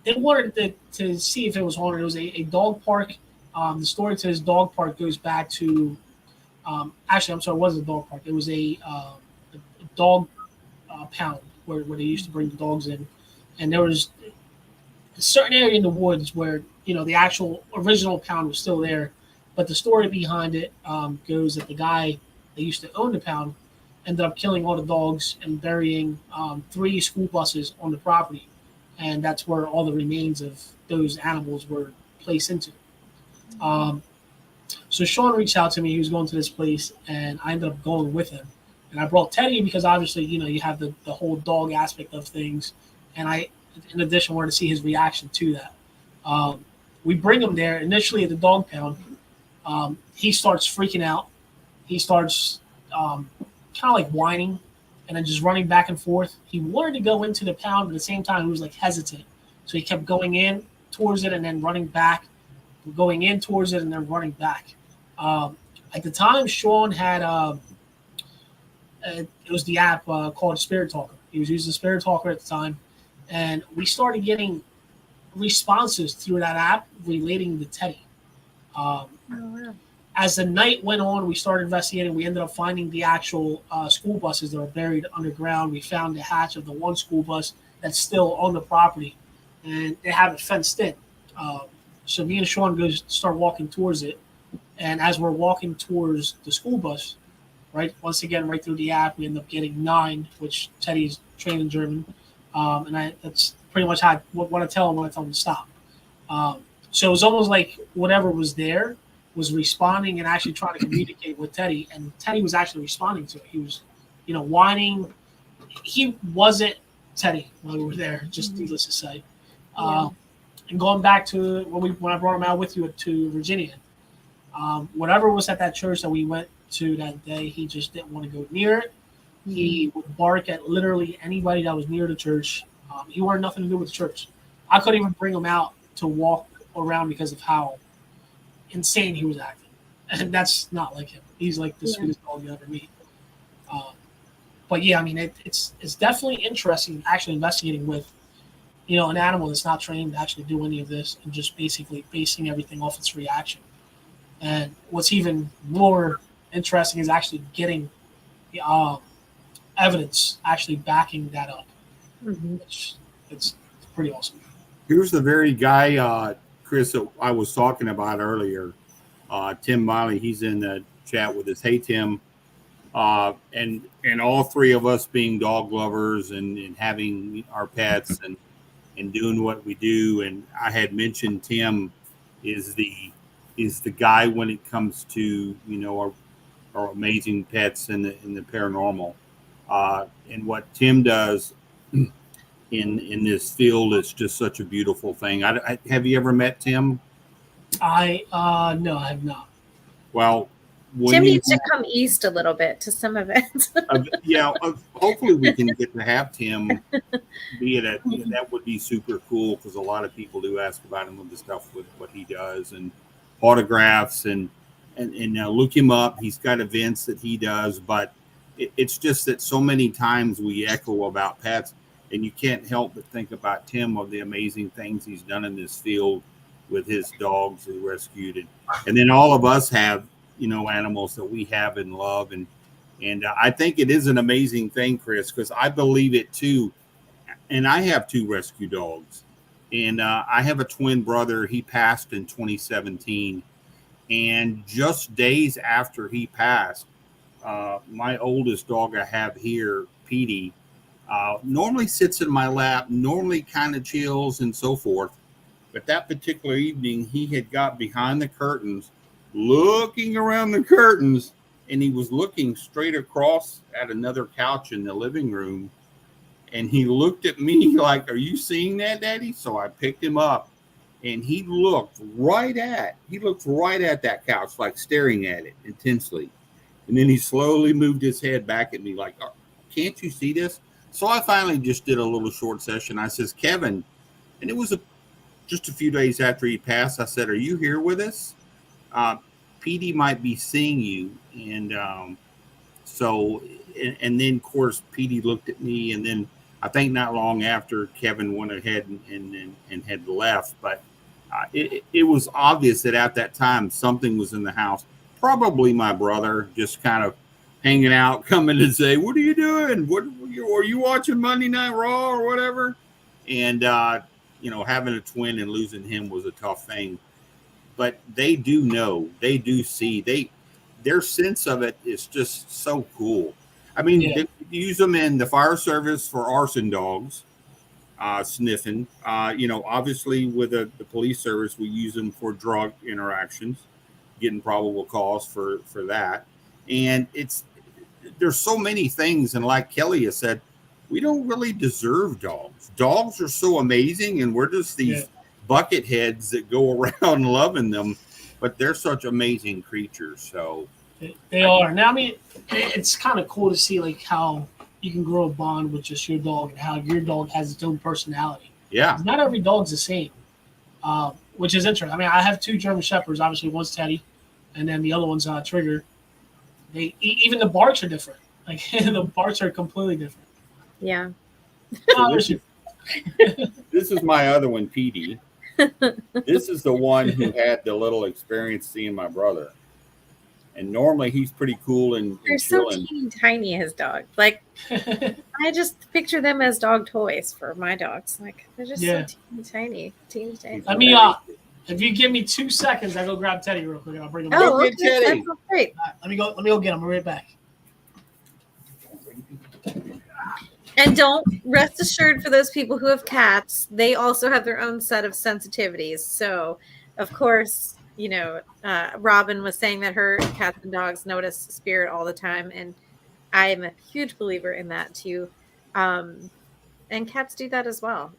They wanted to see if it was haunted. It was a dog park. The story to this dog park goes back to, actually, I'm sorry, it wasn't a dog park. It was a dog pound where they used to bring the dogs in. And there was a certain area in the woods where, the actual original pound was still there. But the story behind it goes that the guy that used to own the pound ended up killing all the dogs and burying 3 school buses on the property. And that's where all the remains of those animals were placed into. So Sean reached out to me. He was going to this place, and I ended up going with him. And I brought Teddy because obviously, you have the whole dog aspect of things. And I, in addition, wanted to see his reaction to that. We bring him there initially at the dog pound. He starts freaking out. He starts kind of like whining and then just running back and forth. He wanted to go into the pound, but at the same time, he was like hesitant. So he kept going in towards it and then running back, going in towards it and then running back. At the time, Sean had it was the app called Spirit Talker. He was using Spirit Talker at the time, and we started getting responses through that app relating to Teddy. Oh, wow. As the night went on, we started investigating. We ended up finding the actual school buses that were buried underground. We found the hatch of the one school bus that's still on the property, and they have it fenced in. So me and Sean start walking towards it, and as we're walking towards the school bus, right, once again, right through the app, we end up getting 9, which Teddy's trained in German, and that's pretty much how what I tell him when I tell him to stop. So it was almost like whatever was there was responding and actually trying to communicate with Teddy, and Teddy was actually responding to it. He was, whining. He wasn't Teddy when we were there, just needless to say. And going back to when I brought him out with you to Virginia, whatever was at that church that we went to that day, he just didn't want to go near it. He would bark at literally anybody that was near the church. He wanted nothing to do with the church. I couldn't even bring him out to walk around because of how insane he was acting, and that's not like him. He's like the sweetest dog you ever meet. But yeah, I mean, it's definitely interesting actually investigating with, an animal that's not trained to actually do any of this and just basically basing everything off its reaction. And what's even more interesting is actually getting evidence actually backing that up. Which it's pretty awesome. Here's the very guy, Chris, that I was talking about earlier, Tim Miley. He's in the chat with us. Hey, Tim. And all 3 of us being dog lovers and having our pets and doing what we do. And I had mentioned Tim is the guy when it comes to, our amazing pets in the paranormal. And what Tim does in this field is just such a beautiful thing. Have you ever met Tim? No, I have not. Well, Tim needs to come east a little bit to some events. Hopefully we can get to have Tim be at that would be super cool, because a lot of people do ask about him with the stuff with what he does and autographs and look him up. He's got events that he does, but it's just that so many times we echo about pets, and you can't help but think about Tim, of the amazing things he's done in this field with his dogs he rescued, and then all of us have animals that we have and love, and I think it is an amazing thing, Chris, because I believe it too. And I have 2 rescue dogs, And I have a twin brother. He passed in 2017. And just days after he passed, my oldest dog I have here, Petey, normally sits in my lap, normally kind of chills and so forth. But that particular evening, he had got behind the curtains, looking around the curtains, and he was looking straight across at another couch in the living room. And he looked at me like, "Are you seeing that, Daddy?" So I picked him up, and he looked right at that couch, like staring at it intensely. And then he slowly moved his head back at me, like, "Can't you see this?" So I finally just did a little short session. I says, "Kevin," and it was just a few days after he passed. I said, "Are you here with us? Petey might be seeing you." And so, and then of course Petey looked at me, and then I think not long after Kevin went ahead and had left. But it was obvious that at that time something was in the house. Probably my brother just kind of hanging out, coming to say, "What are you doing? What are you watching Monday Night Raw or whatever?" And having a twin and losing him was a tough thing. But they do know, they do see, their sense of it is just so cool. I mean, they use them in the fire service for arson dogs, sniffing. Obviously with the police service, we use them for drug interactions, getting probable cause for that. And there's so many things. And like Kelly has said, we don't really deserve dogs. Dogs are so amazing, and we're just these bucket heads that go around loving them, but they're such amazing creatures. So they are. Now, I mean, it's kind of cool to see like how you can grow a bond with just your dog and how your dog has its own personality. Yeah. Not every dog's the same, which is interesting. I mean, I have 2 German Shepherds. Obviously, one's Teddy, and then the other one's Trigger. Even the barks are different. Like the barks are completely different. Yeah. This is my other one, Petey. This is the one who had the little experience seeing my brother. And normally he's pretty cool and they're so chilling. teeny tiny, his dog. Like I just picture them as dog toys for my dogs. Like they're just so teeny tiny. Let me if you give me 2 seconds, I go grab Teddy real quick and I'll bring him. Oh, okay, Teddy. That's great. Right, let me go get him. I'll be right back. And don't rest assured, for those people who have cats, they also have their own set of sensitivities. So, of course, Robin was saying that her cats and dogs notice spirit all the time, and I am a huge believer in that too. And cats do that as well,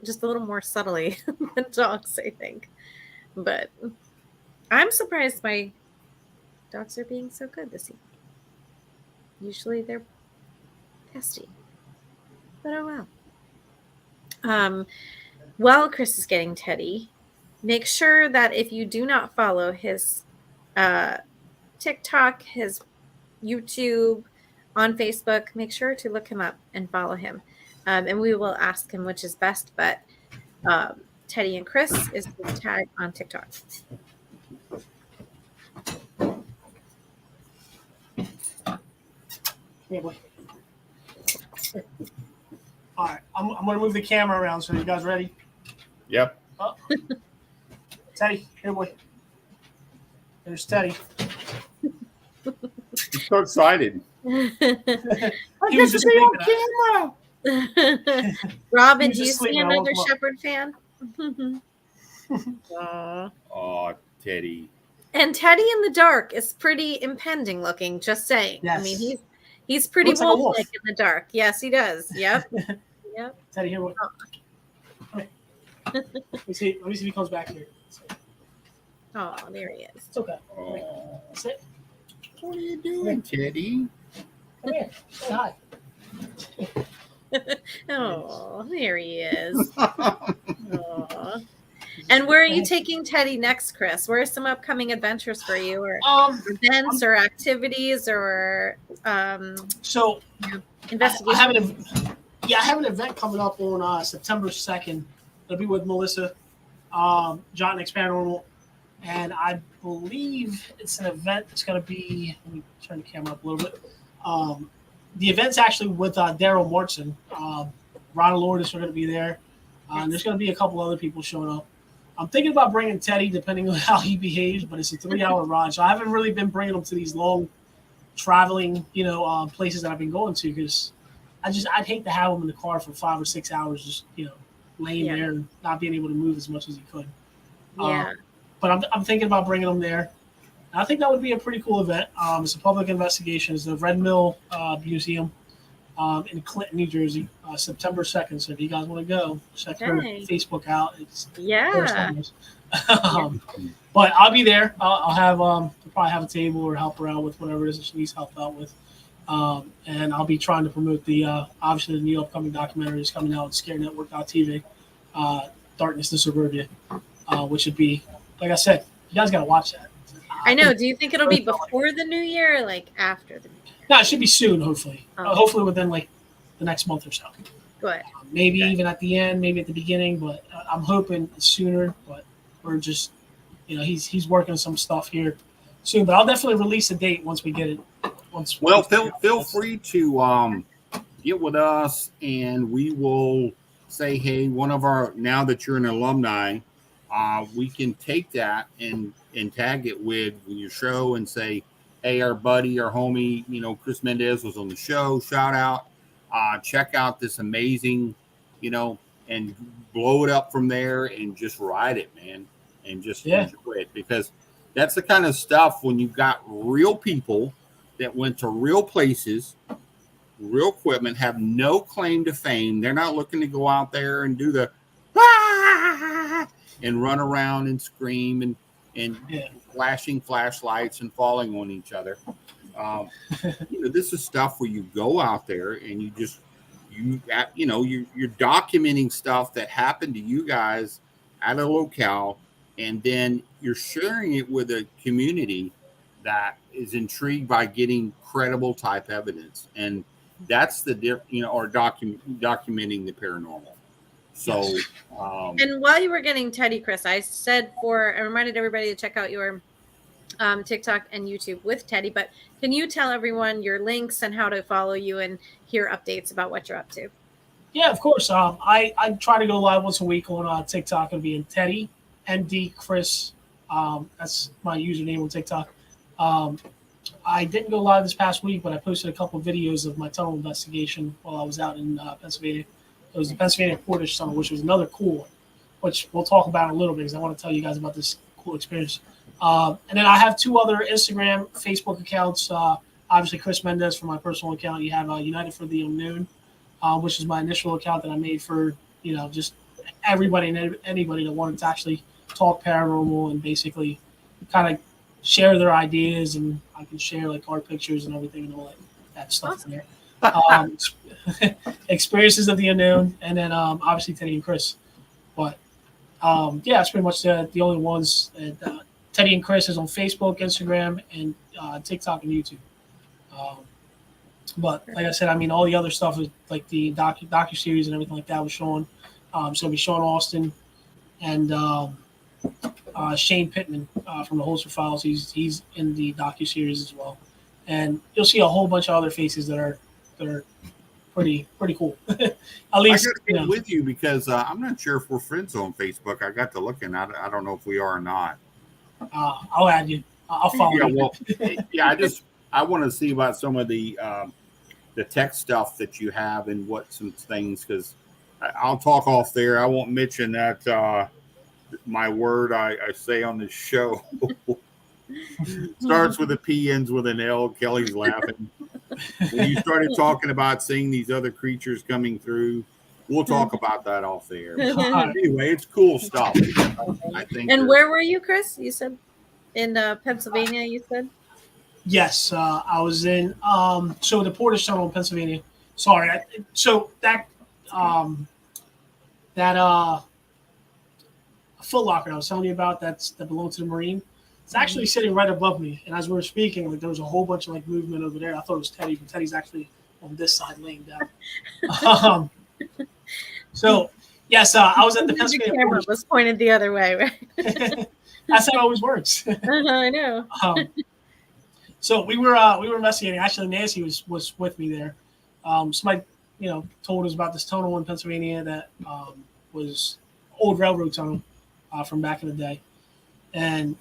just a little more subtly than dogs, I think. But I'm surprised my dogs are being so good this evening. Usually they're pesty. But oh well. While Chris is getting Teddy, make sure that if you do not follow his TikTok, his YouTube, on Facebook, make sure to look him up and follow him. And we will ask him which is best, but Teddy and Chris is his tag on TikTok. Yeah, boy. All right, I'm going to move the camera around. So you guys ready? Yep. Oh. Teddy, here, boy. There's Teddy. He's so excited. He was just on camera. Robin, do you just see another Shepherd fan? Oh, Teddy. And Teddy in the dark is pretty impending looking, just saying. Yes. I mean, he's pretty wolf-like in the dark. Yes, he does. Yep. Yep. Teddy, here. Come here. Let me see if he comes back here. Oh, there he is. It's okay. Oh. Sit. What are you doing, Teddy? Come here. Say hi. Oh, there he is. Oh. And where are you taking Teddy next, Chris? Where are some upcoming adventures for you, or events, or activities, or investigation? I have an event coming up on September 2nd. It'll be with Melissa, John X Paranormal, and I believe it's an event that's going to be. Let me turn the camera up a little bit. The event's actually with Daryl Mortson. Ron and Lourdes are going to be there. And there's going to be a couple other people showing up. I'm thinking about bringing Teddy, depending on how he behaves, but it's a 3-hour ride, so I haven't really been bringing him to these long traveling, places that I've been going to, because I'd hate to have him in the car for 5 or 6 hours, just laying there and not being able to move as much as he could. Yeah. But I'm thinking about bringing him there. And I think that would be a pretty cool event. It's a public investigation. It's the Red Mill Museum in Clinton, New Jersey, September 2nd. So if you guys want to go, check her Facebook out. It's but I'll be there. I'll have probably have a table or help her out with whatever it is that she needs help out with. And I'll be trying to promote the obviously the new upcoming documentary is coming out on ScareNetwork.tv, Darkness to Suburbia, which would be, like I said, you guys got to watch that. I know. Do you think it'll be before the new year or like after the new year? No, it should be soon, hopefully. Hopefully within like the next month or so. Good. Maybe even at the end, maybe at the beginning, but I'm hoping sooner. But we're just, he's working on some stuff here soon. But I'll definitely release a date once we get it. Feel free to get with us, and we will say, hey, now that you're an alumni, we can take that and tag it with your show and say, hey, our buddy, our homie, Chris Mendace was on the show. Shout out. Check out this amazing, and blow it up from there and just ride it, man. And just enjoy it, because that's the kind of stuff when you've got real people that went to real places, real equipment, have no claim to fame. They're not looking to go out there and do the and run around and scream and flashing flashlights and falling on each other. This is stuff where you go out there and you're documenting stuff that happened to you guys at a locale, and then you're sharing it with a community that is intrigued by getting credible type evidence. And that's the or documenting the paranormal. So, and while you were getting Teddy, Chris, I reminded everybody to check out your TikTok and YouTube with Teddy, but can you tell everyone your links and how to follow you and hear updates about what you're up to? Yeah, of course. I try to go live once a week on TikTok. It'll be in Teddy ND Chris. That's my username on TikTok. I didn't go live this past week, but I posted a couple of videos of my tunnel investigation while I was out in Pennsylvania. It was the Pennsylvania Portage Tunnel, which was another cool one, which we'll talk about in a little bit because I want to tell you guys about this cool experience. And then I have 2 other Instagram, Facebook accounts. Obviously, Chris Mendace for my personal account. You have United for the Unknown, which is my initial account that I made for just everybody and anybody that wanted to actually talk paranormal and basically kind of share their ideas, and I can share like art pictures and everything and all that stuff in there. Experiences of the unknown, and then obviously Teddy and Chris. But it's pretty much the only ones. Teddy and Chris is on Facebook, Instagram, and TikTok and YouTube. But like I said, all the other stuff is like the docu-series and everything like that was shown. So it'll be Sean Austin and Shane Pittman from the Holster Files. He's in the docu-series as well. And you'll see a whole bunch of other faces that are pretty cool. At least I got to get with you because I'm not sure if we're friends on Facebook. I got to looking. I don't know if we are or not. I'll add you. I'll follow you. Well, I want to see about some of the tech stuff that you have and what some things, because I'll talk off there. I won't mention that my word I say on this show starts with a P, ends with an L. Kelly's laughing. When you started talking about seeing these other creatures coming through, we'll talk about that off the air. Anyway, it's cool stuff. I think. And where were you, Chris? You said in Pennsylvania. You said. Yes, I was in the Portage Tunnel in Pennsylvania. Sorry, that Foot Locker I was telling you about that belonged to the Marine. It's actually sitting right above me, and as we were speaking, like there was a whole bunch of movement over there. I thought it was Teddy, but Teddy's actually on this side laying down. Yes, I was at the Pennsylvania. The camera was pointed the other way, right? That's how it always works. I know. So we were investigating. Actually, Nancy was with me there. Somebody told us about this tunnel in Pennsylvania that was old railroad tunnel from back in the day, and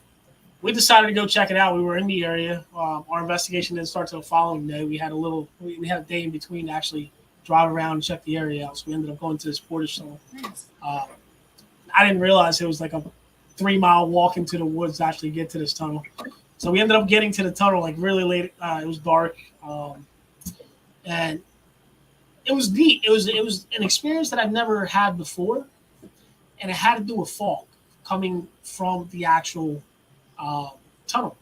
we decided to go check it out. We were in the area. Our investigation didn't start till the following day. We had a day in between to actually drive around and check the area out. So we ended up going to this portage tunnel. Nice. I didn't realize it was like a 3-mile walk into the woods to actually get to this tunnel. So we ended up getting to the tunnel like really late. It was dark, and it was neat. It was an experience that I've never had before, and it had to do with fog coming from the actual tunnel.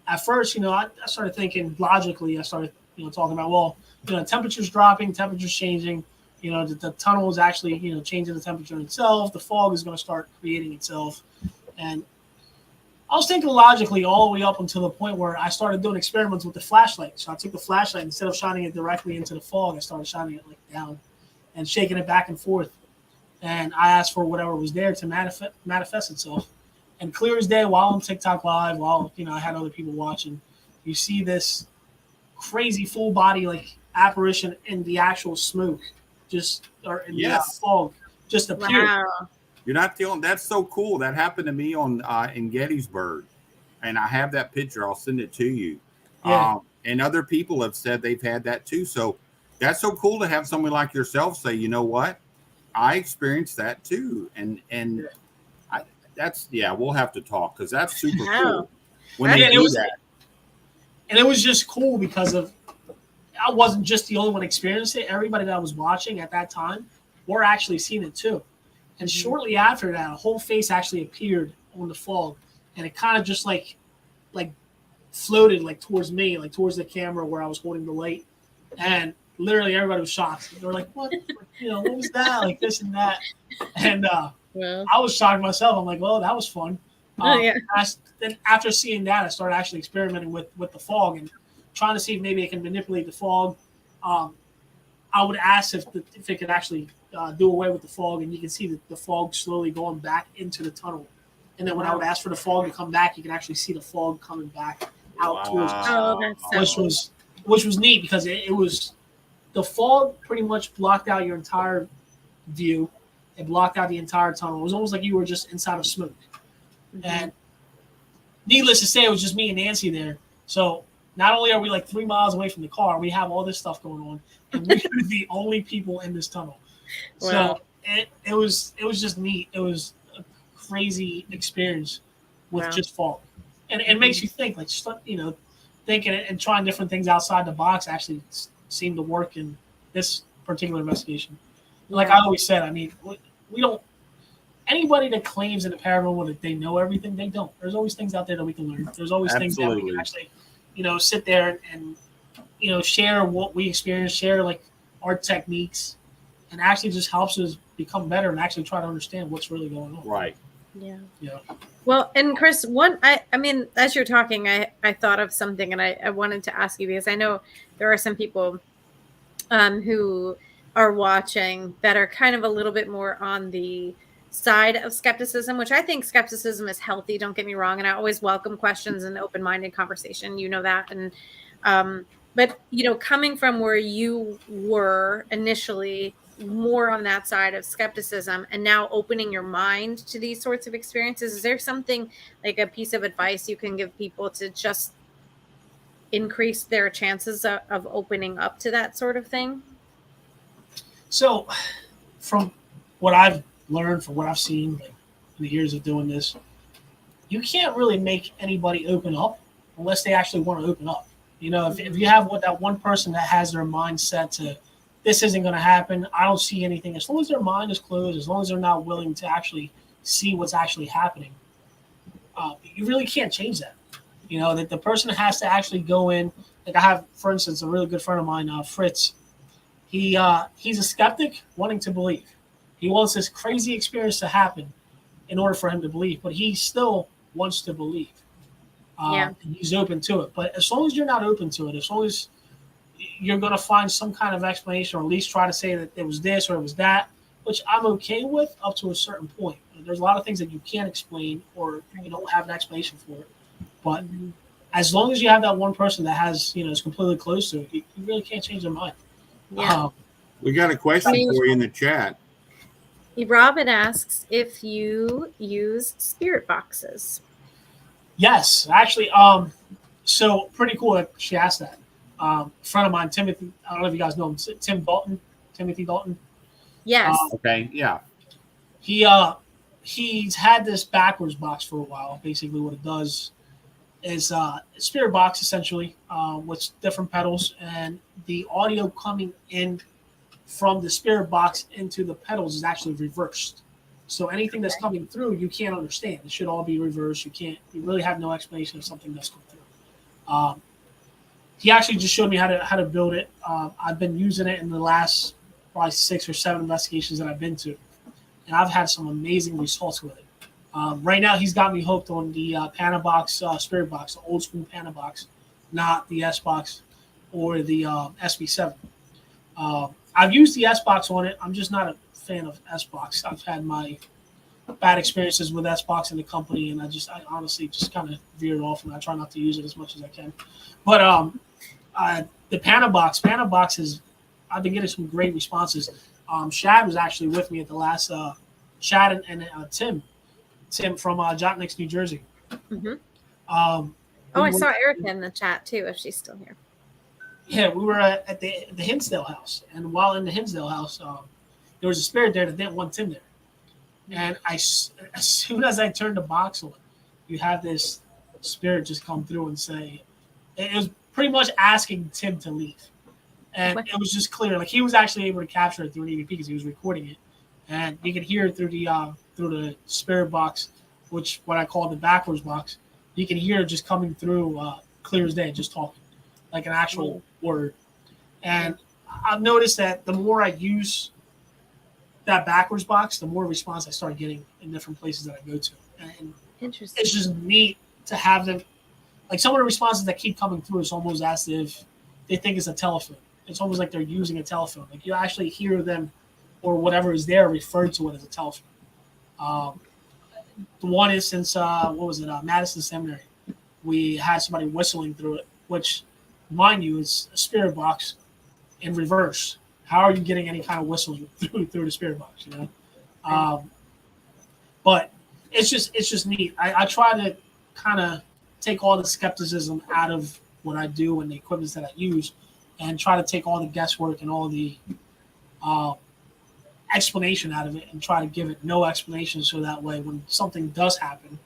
At first, I started thinking logically. I started, talking about, well, temperature's dropping, temperature's changing. The tunnel is actually, changing the temperature itself. The fog is going to start creating itself. And I was thinking logically all the way up until the point where I started doing experiments with the flashlight. So I took the flashlight, instead of shining it directly into the fog, I started shining it like down and shaking it back and forth. And I asked for whatever was there to manifest itself. And clear as day, while on TikTok Live, while I had other people watching, you see this crazy full body like apparition in the actual smoke, or in the fog, just appeared. Wow. You're not the only. That's so cool. That happened to me in Gettysburg, and I have that picture. I'll send it to you. Yeah. And other people have said they've had that too. So that's so cool to have someone like yourself say, you know what, I experienced that too, and we'll have to talk because that's super cool when they do that. And it was just cool because I wasn't just the only one experiencing it. Everybody that was watching at that time were actually seeing it too. And shortly after that, a whole face actually appeared on the fog, and it kind of just like floated like towards me, like towards the camera where I was holding the light, and literally everybody was shocked. They were like, "What? What was that? Like this and that." And I was shocked myself. I'm like, "Well, that was fun." Then after seeing that, I started actually experimenting with the fog and trying to see if maybe I can manipulate the fog. I would ask if it could actually do away with the fog, and you can see the fog slowly going back into the tunnel. And then when I would ask for the fog to come back, you can actually see the fog coming back out towards the tunnel, which was neat because it was the fog pretty much blocked out your entire view. It blocked out the entire tunnel. It was almost like you were just inside of smoke. Mm-hmm. And needless to say, it was just me and Nancy there. So not only are we like 3 miles away from the car, we have all this stuff going on, and we were the only people in this tunnel. Wow. So it was just neat. It was a crazy experience with just fog, and it makes you think, like, thinking and trying different things outside the box actually seemed to work in this particular investigation. Like I always said, I mean, we don't. Anybody that claims in the paranormal that they know everything, they don't. There's always things out there that we can learn. There's always things that we can actually, sit there and share what we experience, share like our techniques, and actually just helps us become better and actually try to understand what's really going on. Right. Yeah. Yeah. Well, and Chris, I mean, as you're talking, I thought of something, and I wanted to ask you, because I know there are some people who are watching that are kind of a little bit more on the side of skepticism, which I think skepticism is healthy. Don't get me wrong. And I always welcome questions and open-minded conversation. You know that. And, but, coming from where you were initially more on that side of skepticism and now opening your mind to these sorts of experiences, is there something like a piece of advice you can give people to just increase their chances of opening up to that sort of thing? So from what I've learned, from what I've seen in the years of doing this, you can't really make anybody open up unless they actually want to open up. If you have that one person that has their mind set to, this isn't going to happen, I don't see anything, as long as their mind is closed, as long as they're not willing to actually see what's actually happening, you really can't change that. That the person has to actually go in. Like I have, for instance, a really good friend of mine, Fritz. He's a skeptic wanting to believe. He wants this crazy experience to happen in order for him to believe, but he still wants to believe. And he's open to it. But as long as you're not open to it, as long as you're going to find some kind of explanation, or at least try to say that it was this or it was that, which I'm okay with up to a certain point. There's a lot of things that you can't explain, or you don't have an explanation for it. But as long as you have that one person that has, is completely close to it, you really can't change their mind. Yeah. We got a question for you in the chat. Robin asks if you use spirit boxes. Yes, actually, so pretty cool that she asked that. A friend of mine, Timothy, I don't know if you guys know him, Timothy Dalton. Yes. Okay, yeah. He's had this backwards box for a while. Basically, what it does is a spirit box essentially with different pedals, and the audio coming in from the spirit box into the pedals is actually reversed. So anything that's coming through, you can't understand. It should all be reversed. You really have no explanation of something that's come through. He actually just showed me how to build it. I've been using it in the last probably 6 or 7 investigations that I've been to, and I've had some amazing results with it. Right now, he's got me hooked on the Panabox Spirit Box, the old school Panabox, not the S Box or the SB7. I've used the S Box on it. I'm just not a fan of S Box. I've had my bad experiences with S Box in the company, and I honestly just kind of veered off, and I try not to use it as much as I can. But the Panabox is, I've been getting some great responses. Shad was actually with me at the last Shad and Tim from Jotniks, New Jersey. Mm-hmm. I saw Erica in the chat too, if she's still here. Yeah, we were at the Hinsdale house, and while in the Hinsdale house, there was a spirit there that didn't want Tim there. And as soon as I turned the box on, you have this spirit just come through and say, it was pretty much asking Tim to leave. And it was just clear. Like, he was actually able to capture it through an EVP because he was recording it. And you could hear it through the spirit box, which what I call the backwards box. You can hear it just coming through clear as day, just talking like an actual word. And I've noticed that the more I use that backwards box, the more response I start getting in different places that I go to. And Interesting. It's just neat to have them. Like, some of the responses that keep coming through, it's almost as if they think it's a telephone. It's almost like they're using a telephone. Like, you actually hear them or whatever is there referred to it as a telephone. The one instance, what was it, Madison Seminary, we had somebody whistling through it, which, mind you, is a spirit box in reverse. How are you getting any kind of whistle through the spirit box, you know? But it's just neat. I try to kind of take all the skepticism out of what I do and the equipment that I use, and try to take all the guesswork and all the explanation out of it, and try to give it no explanation, so that way when something does happen,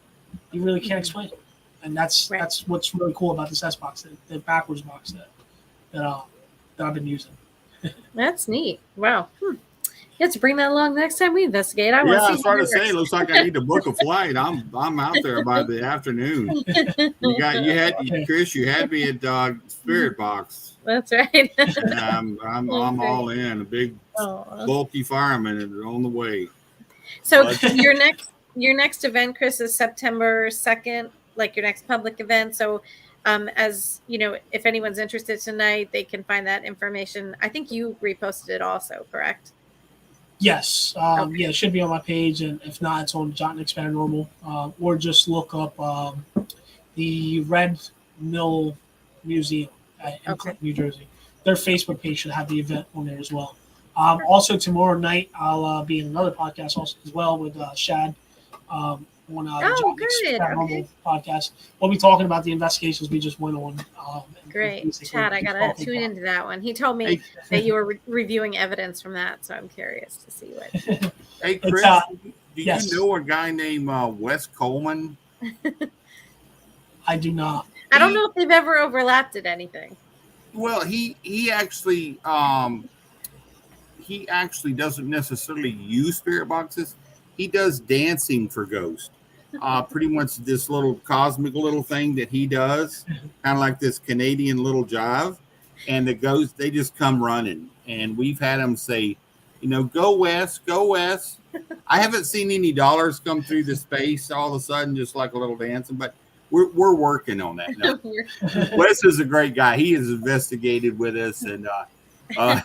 you really can't explain it. And that's what's really cool about this S box, the backwards box that I've been using. That's neat. Wow. You have to bring that along next time we investigate. I was trying to say, looks like I need to book a flight. I'm out there by the afternoon. Chris, you had me at Spirit Box. That's right. I'm all in. A big bulky fireman on the way. So your next event, Chris, is September 2nd, like your next public event. So as you know, if anyone's interested tonight, they can find that information. I think you reposted it also, correct? Yes. Yeah, it should be on my page, and if not, it's on Jotniks Paranormal, or just look up the Red Mill Museum in Clinton, New Jersey. Their Facebook page should have the event on there as well. Also, tomorrow night, I'll be in another podcast also as well with Shad on the Jotniks Paranormal podcast. We'll be talking about the investigations we just went on. Great. Chad, I got to tune into that one. He told me that you were reviewing evidence from that, so I'm curious to see what. Hey, Chris, do you know a guy named Wes Coleman? I do not. I don't know if they've ever overlapped at anything. Well, he actually doesn't necessarily use spirit boxes. He does dancing for ghosts. Pretty much this little cosmic little thing that he does, kind of like this Canadian little jive. And the ghosts, they just come running. And we've had them say, go West, go West. I haven't seen any dollars come through the space all of a sudden, just like a little dancing, but we're working on that. No. Wes is a great guy. He has investigated with us, and that's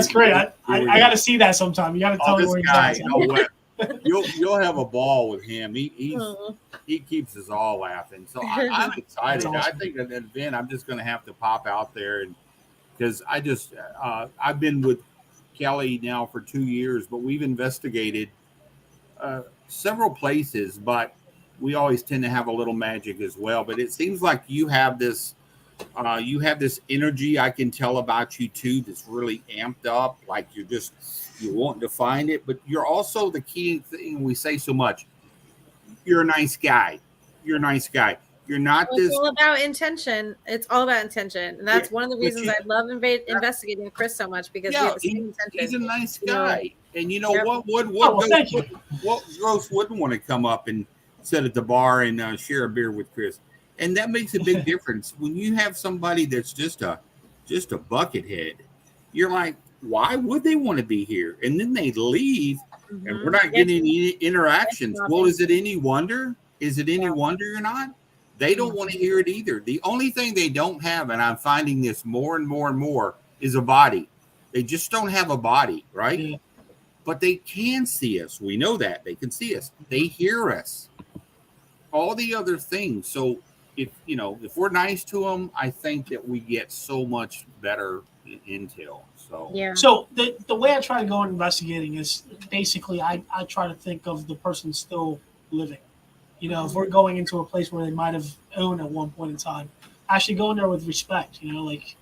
great. I got to see that sometime. You got to tell me where he's at. You'll have a ball with him. He keeps us all laughing. So I'm excited. Awesome. I think at that event, I'm just going to have to pop out there, and because I've been with Kelly now for 2 years, but we've investigated several places, but we always tend to have a little magic as well. But it seems like you have this energy I can tell about you too that's really amped up, like you want to find it, but you're also the key thing we say so much. You're a nice guy. You're a nice guy. You're not Well, this. it's all about intention. It's all about intention, and that's Yeah, one of the but reasons I love investigating with Chris so much, because we yeah, have the same he's intention. a nice You know, guy, and you know Yep. Oh, well, thank you. what Gross wouldn't want to come up and sit at the bar and share a beer with Chris, and that makes a big difference when you have somebody that's just a buckethead. You're like, why would they want to be here? And then they leave, and we're not getting any interactions. Well, is it any wonder? Is it any wonder you're not? They don't want to hear it either. The only thing they don't have, and I'm finding this more and more and more, is a body. They just don't have a body, right? Yeah. But they can see us. We know that. They can see us. They hear us. All the other things. So if we're nice to them, I think that we get so much better intel. So yeah. So the way I try to go in investigating is basically I try to think of the person still living. If we're going into a place where they might have owned at one point in time, actually go in there with respect. Like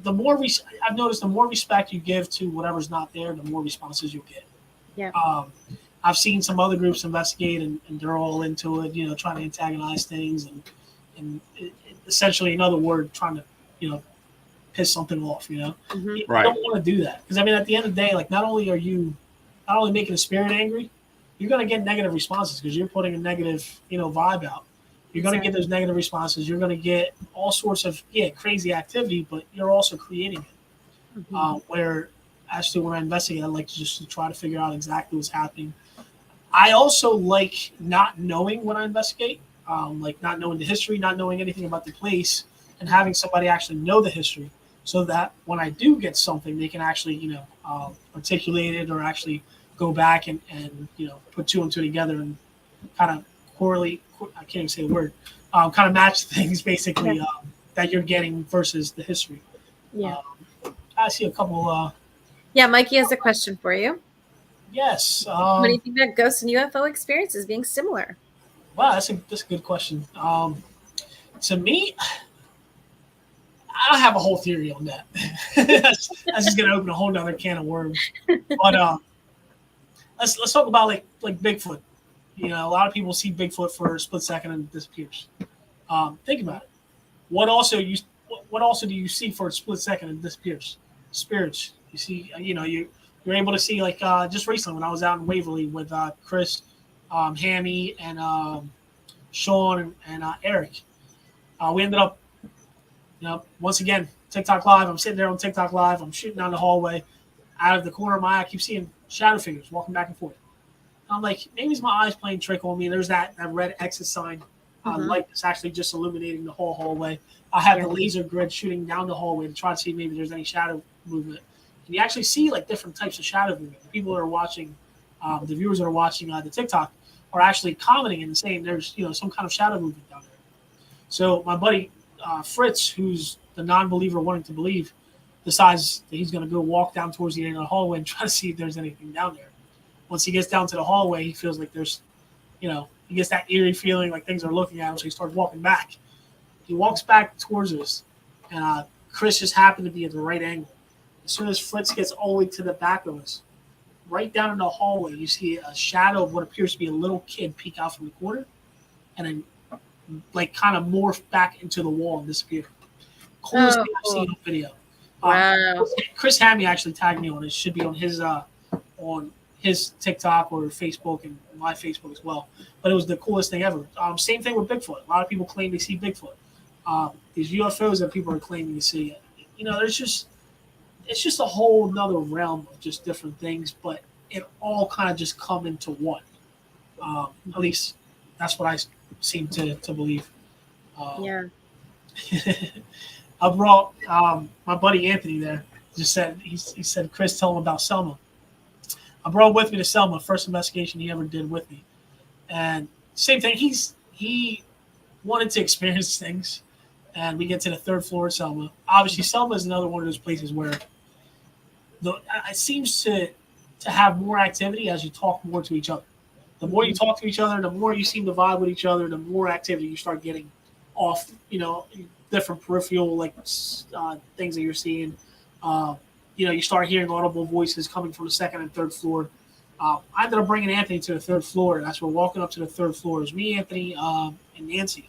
the more I've noticed, the more respect you give to whatever's not there, the more responses you'll get. Yeah. I've seen some other groups investigate, and they're all into it. Trying to antagonize things and essentially, in other words, trying to piss something off. You Right. don't want to do that, because at the end of the day, like not only are you not only making a spirit angry, you're going to get negative responses because you're putting a negative, vibe out. You're going to get those negative responses. You're going to get all sorts of crazy activity, but you're also creating it. Where actually, when I investigate, I like to just try to figure out exactly what's happening. I also like not knowing when I investigate, like not knowing the history, not knowing anything about the place, and having somebody actually know the history, so that when I do get something, they can actually, articulate it or actually go back and put two and two together and kind of correlate. I can't even say the word. Kind of match things basically that you're getting versus the history. Yeah. I see a couple. Yeah, Mikey has a question for you. Yes. What do you think about ghosts and UFO experiences being similar? Wow, that's a good question. To me, I have a whole theory on that. that's just going to open a whole nother can of worms. But let's talk about like Bigfoot. A lot of people see Bigfoot for a split second and it disappears. Think about it. What also do you see for a split second and it disappears? Spirits. You see, you're able to see, like just recently when I was out in Waverly with Chris, Hammy, and Sean and Eric. We ended up, once again, TikTok Live. I'm sitting there on TikTok Live. I'm shooting down the hallway. Out of the corner of my eye, I keep seeing shadow figures walking back and forth. I'm like, maybe it's my eyes playing trick on me. There's that red exit sign light that's actually just illuminating the whole hallway. I have the laser grid shooting down the hallway to try to see maybe there's any shadow movement. And you actually see like different types of shadow movement. The people that are watching, the viewers that are watching the TikTok are actually commenting and saying there's some kind of shadow movement down there. So my buddy Fritz, who's the non-believer wanting to believe, decides that he's going to go walk down towards the end of the hallway and try to see if there's anything down there. Once he gets down to the hallway, he feels like there's, he gets that eerie feeling like things are looking at him, so he starts walking back. He walks back towards us, and Chris just happened to be at the right angle. As soon as Fritz gets all the way to the back of us, right down in the hallway, you see a shadow of what appears to be a little kid peek out from the corner, and then like kind of morph back into the wall and disappear. Coolest thing I've seen on video. Wow. Chris Hammy actually tagged me on it. It should be on his TikTok or Facebook and my Facebook as well. But it was the coolest thing ever. Same thing with Bigfoot. A lot of people claim they see Bigfoot. These UFOs that people are claiming to see, it's just a whole nother realm of just different things, but it all kind of just come into one. At least that's what I seem to believe. Yeah. I brought my buddy Anthony there. Just said he said, Chris, tell him about Selma. I brought him with me to Selma, first investigation he ever did with me, and same thing. He wanted to experience things, and we get to the third floor of Selma. Obviously, Selma is another one of those places where it seems to have more activity as you talk more to each other. The more you talk to each other, the more you seem to vibe with each other, the more activity you start getting off, different peripheral things that you're seeing. You start hearing audible voices coming from the second and third floor. I ended up bringing Anthony to the third floor, and as we're walking up to the third floor, it was me, Anthony, and Nancy.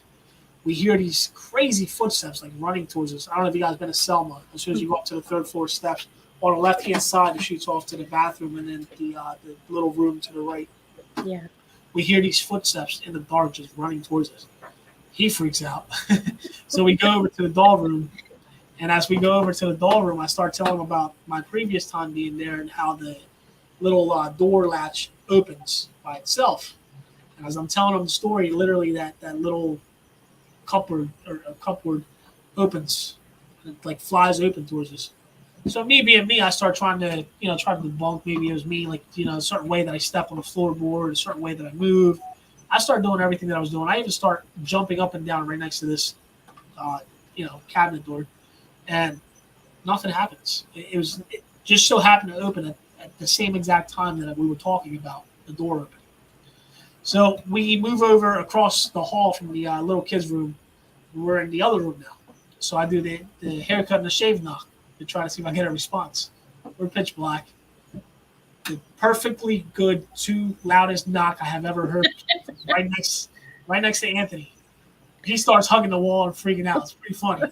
We hear these crazy footsteps running towards us. I don't know if you guys been to Selma. As soon as you go up to the third floor steps, on the left-hand side, it shoots off to the bathroom, and then the little room to the right. Yeah. We hear these footsteps in the dark just running towards us. He freaks out. So we go over to the doll room. And as we go over to the doll room, I start telling him about my previous time being there and how the little door latch opens by itself. And as I'm telling him the story, literally that little cupboard opens and it flies open towards us. So me being me, I start trying to debunk maybe it was me, a certain way that I step on the floorboard, a certain way that I move. I start doing everything that I was doing. I even start jumping up and down right next to this, cabinet door, and nothing happens. It just so happened to open at the same exact time that we were talking about the door open. So we move over across the hall from the little kids' room. We're in the other room now. So I do the haircut and the shave knock to try to see if I get a response. We're pitch black. The perfectly good, two loudest knock I have ever heard. right next to Anthony. He starts hugging the wall and freaking out. It's pretty funny.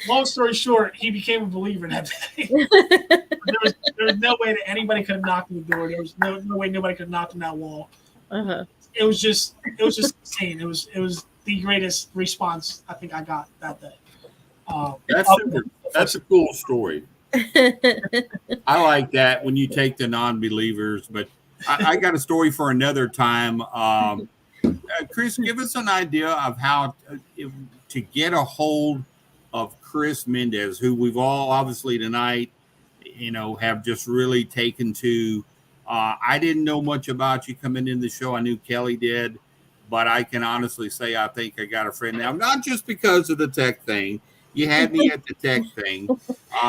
Long story short, he became a believer that day. there was no way that anybody could have knocked on the door. There was no way nobody could have knocked on that wall. Uh-huh. It was just insane. It was the greatest response I think I got that day. That's a cool story. I like that when you take the non-believers, but I got a story for another time. Chris, give us an idea of how to get a hold of Chris Mendace, who we've all obviously tonight, have just really taken to. I didn't know much about you coming in the show. I knew Kelly did, but I can honestly say I think I got a friend now, not just because of the tech thing. You had me at the tech thing.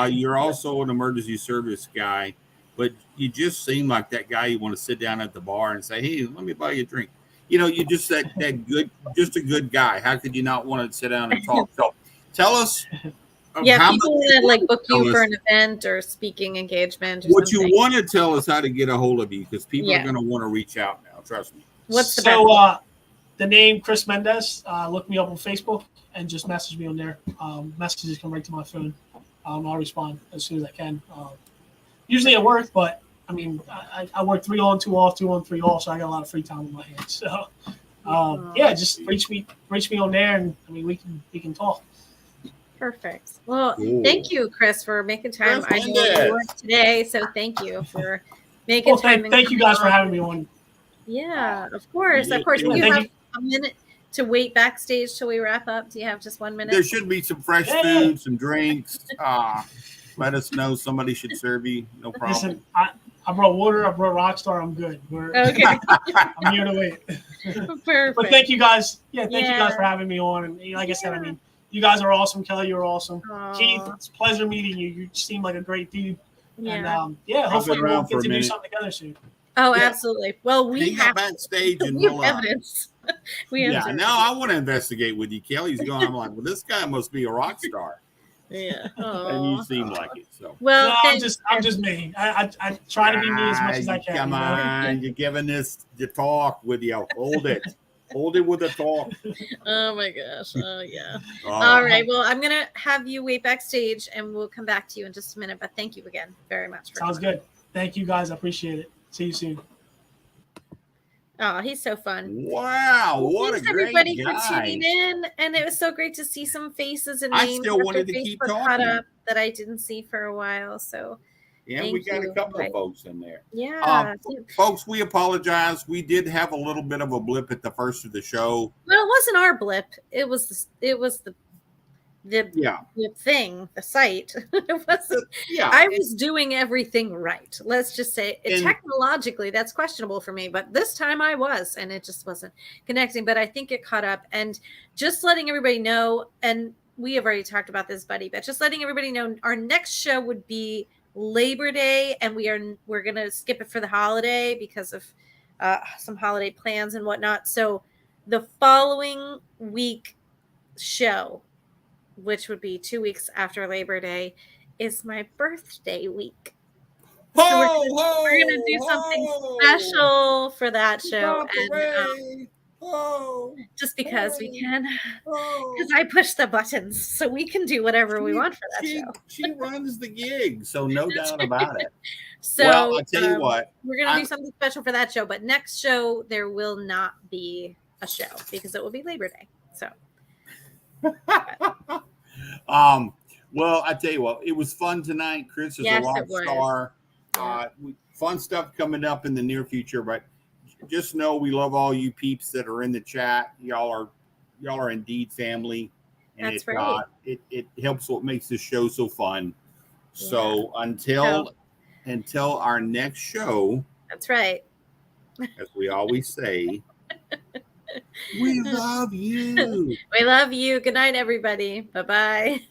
You're also an emergency service guy, but you just seem like that guy you want to sit down at the bar and say, "Hey, let me buy you a drink." You're just that good, just a good guy. How could you not want to sit down and talk? So tell us. Yeah, people that book you for an event or speaking engagement. Or what something. You want to tell us how to get a hold of you, because people are going to want to reach out now. Trust me. What's the best? The name Chris Mendace. Look me up on Facebook and just message me on there. Messages come right to my phone. I'll respond as soon as I can. Usually at work, but I mean, I work 3 on, 2 off, 2 on, 3 off, so I got a lot of free time on my hands. So, just reach me on there, and I mean, we can talk. Perfect. Well, Thank you, Chris, for making time. I know you work today, so thank you for making time. Thank you guys for having me on. Yeah, of course. Of course. You have a minute to wait backstage till we wrap up. Do you have just 1 minute? There should be some fresh food, some drinks. Let us know. Somebody should serve you. No problem. Listen, I brought water. I brought Rockstar. I'm good. Okay. I'm here to wait. Perfect. But thank you guys. Yeah, thank you guys for having me on. And like I said, I mean, you guys are awesome. Kelly, you're awesome. Aww. Keith, it's a pleasure meeting you. You seem like a great dude. Yeah. And hopefully we'll get to do something together soon. Oh, absolutely. Well, we have backstage and we have evidence. I want to investigate with you. Kelly's going. I'm like, well, this guy must be a rock star. Yeah. And you seem like it. So well, I'm just me. I try to be me as much as I can. Come on, you're giving this the talk with you. Hold it. Hold it with the talk. Oh my gosh. Oh yeah. All right. Well, I'm gonna have you wait backstage, and we'll come back to you in just a minute. But thank you again very much. Sounds good. Thank you guys. I appreciate it. See you soon. Oh, he's so fun. Wow. What a great everybody guy. for tuning in. And it was so great to see some faces and names. I still wanted to keep talking. Up that I didn't see for a while. So we got a couple of folks in there. Yeah. Folks, we apologize. We did have a little bit of a blip at the first of the show. Well, it wasn't our blip. It was the thing, the site. It wasn't. Yeah, I was doing everything right. Let's just say technologically that's questionable for me, but this time I was, and it just wasn't connecting. But I think it caught up, and just letting everybody know. And we have already talked about this, buddy, but just letting everybody know, our next show would be Labor Day, and we're gonna skip it for the holiday because of some holiday plans and whatnot. So the following week show, which would be 2 weeks after Labor Day, is my birthday week. So we're gonna do something special for that show, and just because we can, because I push the buttons, so we can do whatever we want for that show. She runs the gig, so no doubt about it. So Well, I'll tell you what, we're gonna do something special for that show, but next show there will not be a show because it will be Labor Day. So well, I tell you what, it was fun tonight. Chris is a rock star. Fun stuff coming up in the near future, but just know we love all you peeps that are in the chat. Y'all are indeed family, and that's right. It helps what makes this show so fun. Yeah. So until our next show, that's right. As we always say, we love you. We love you. Good night, everybody. Bye-bye.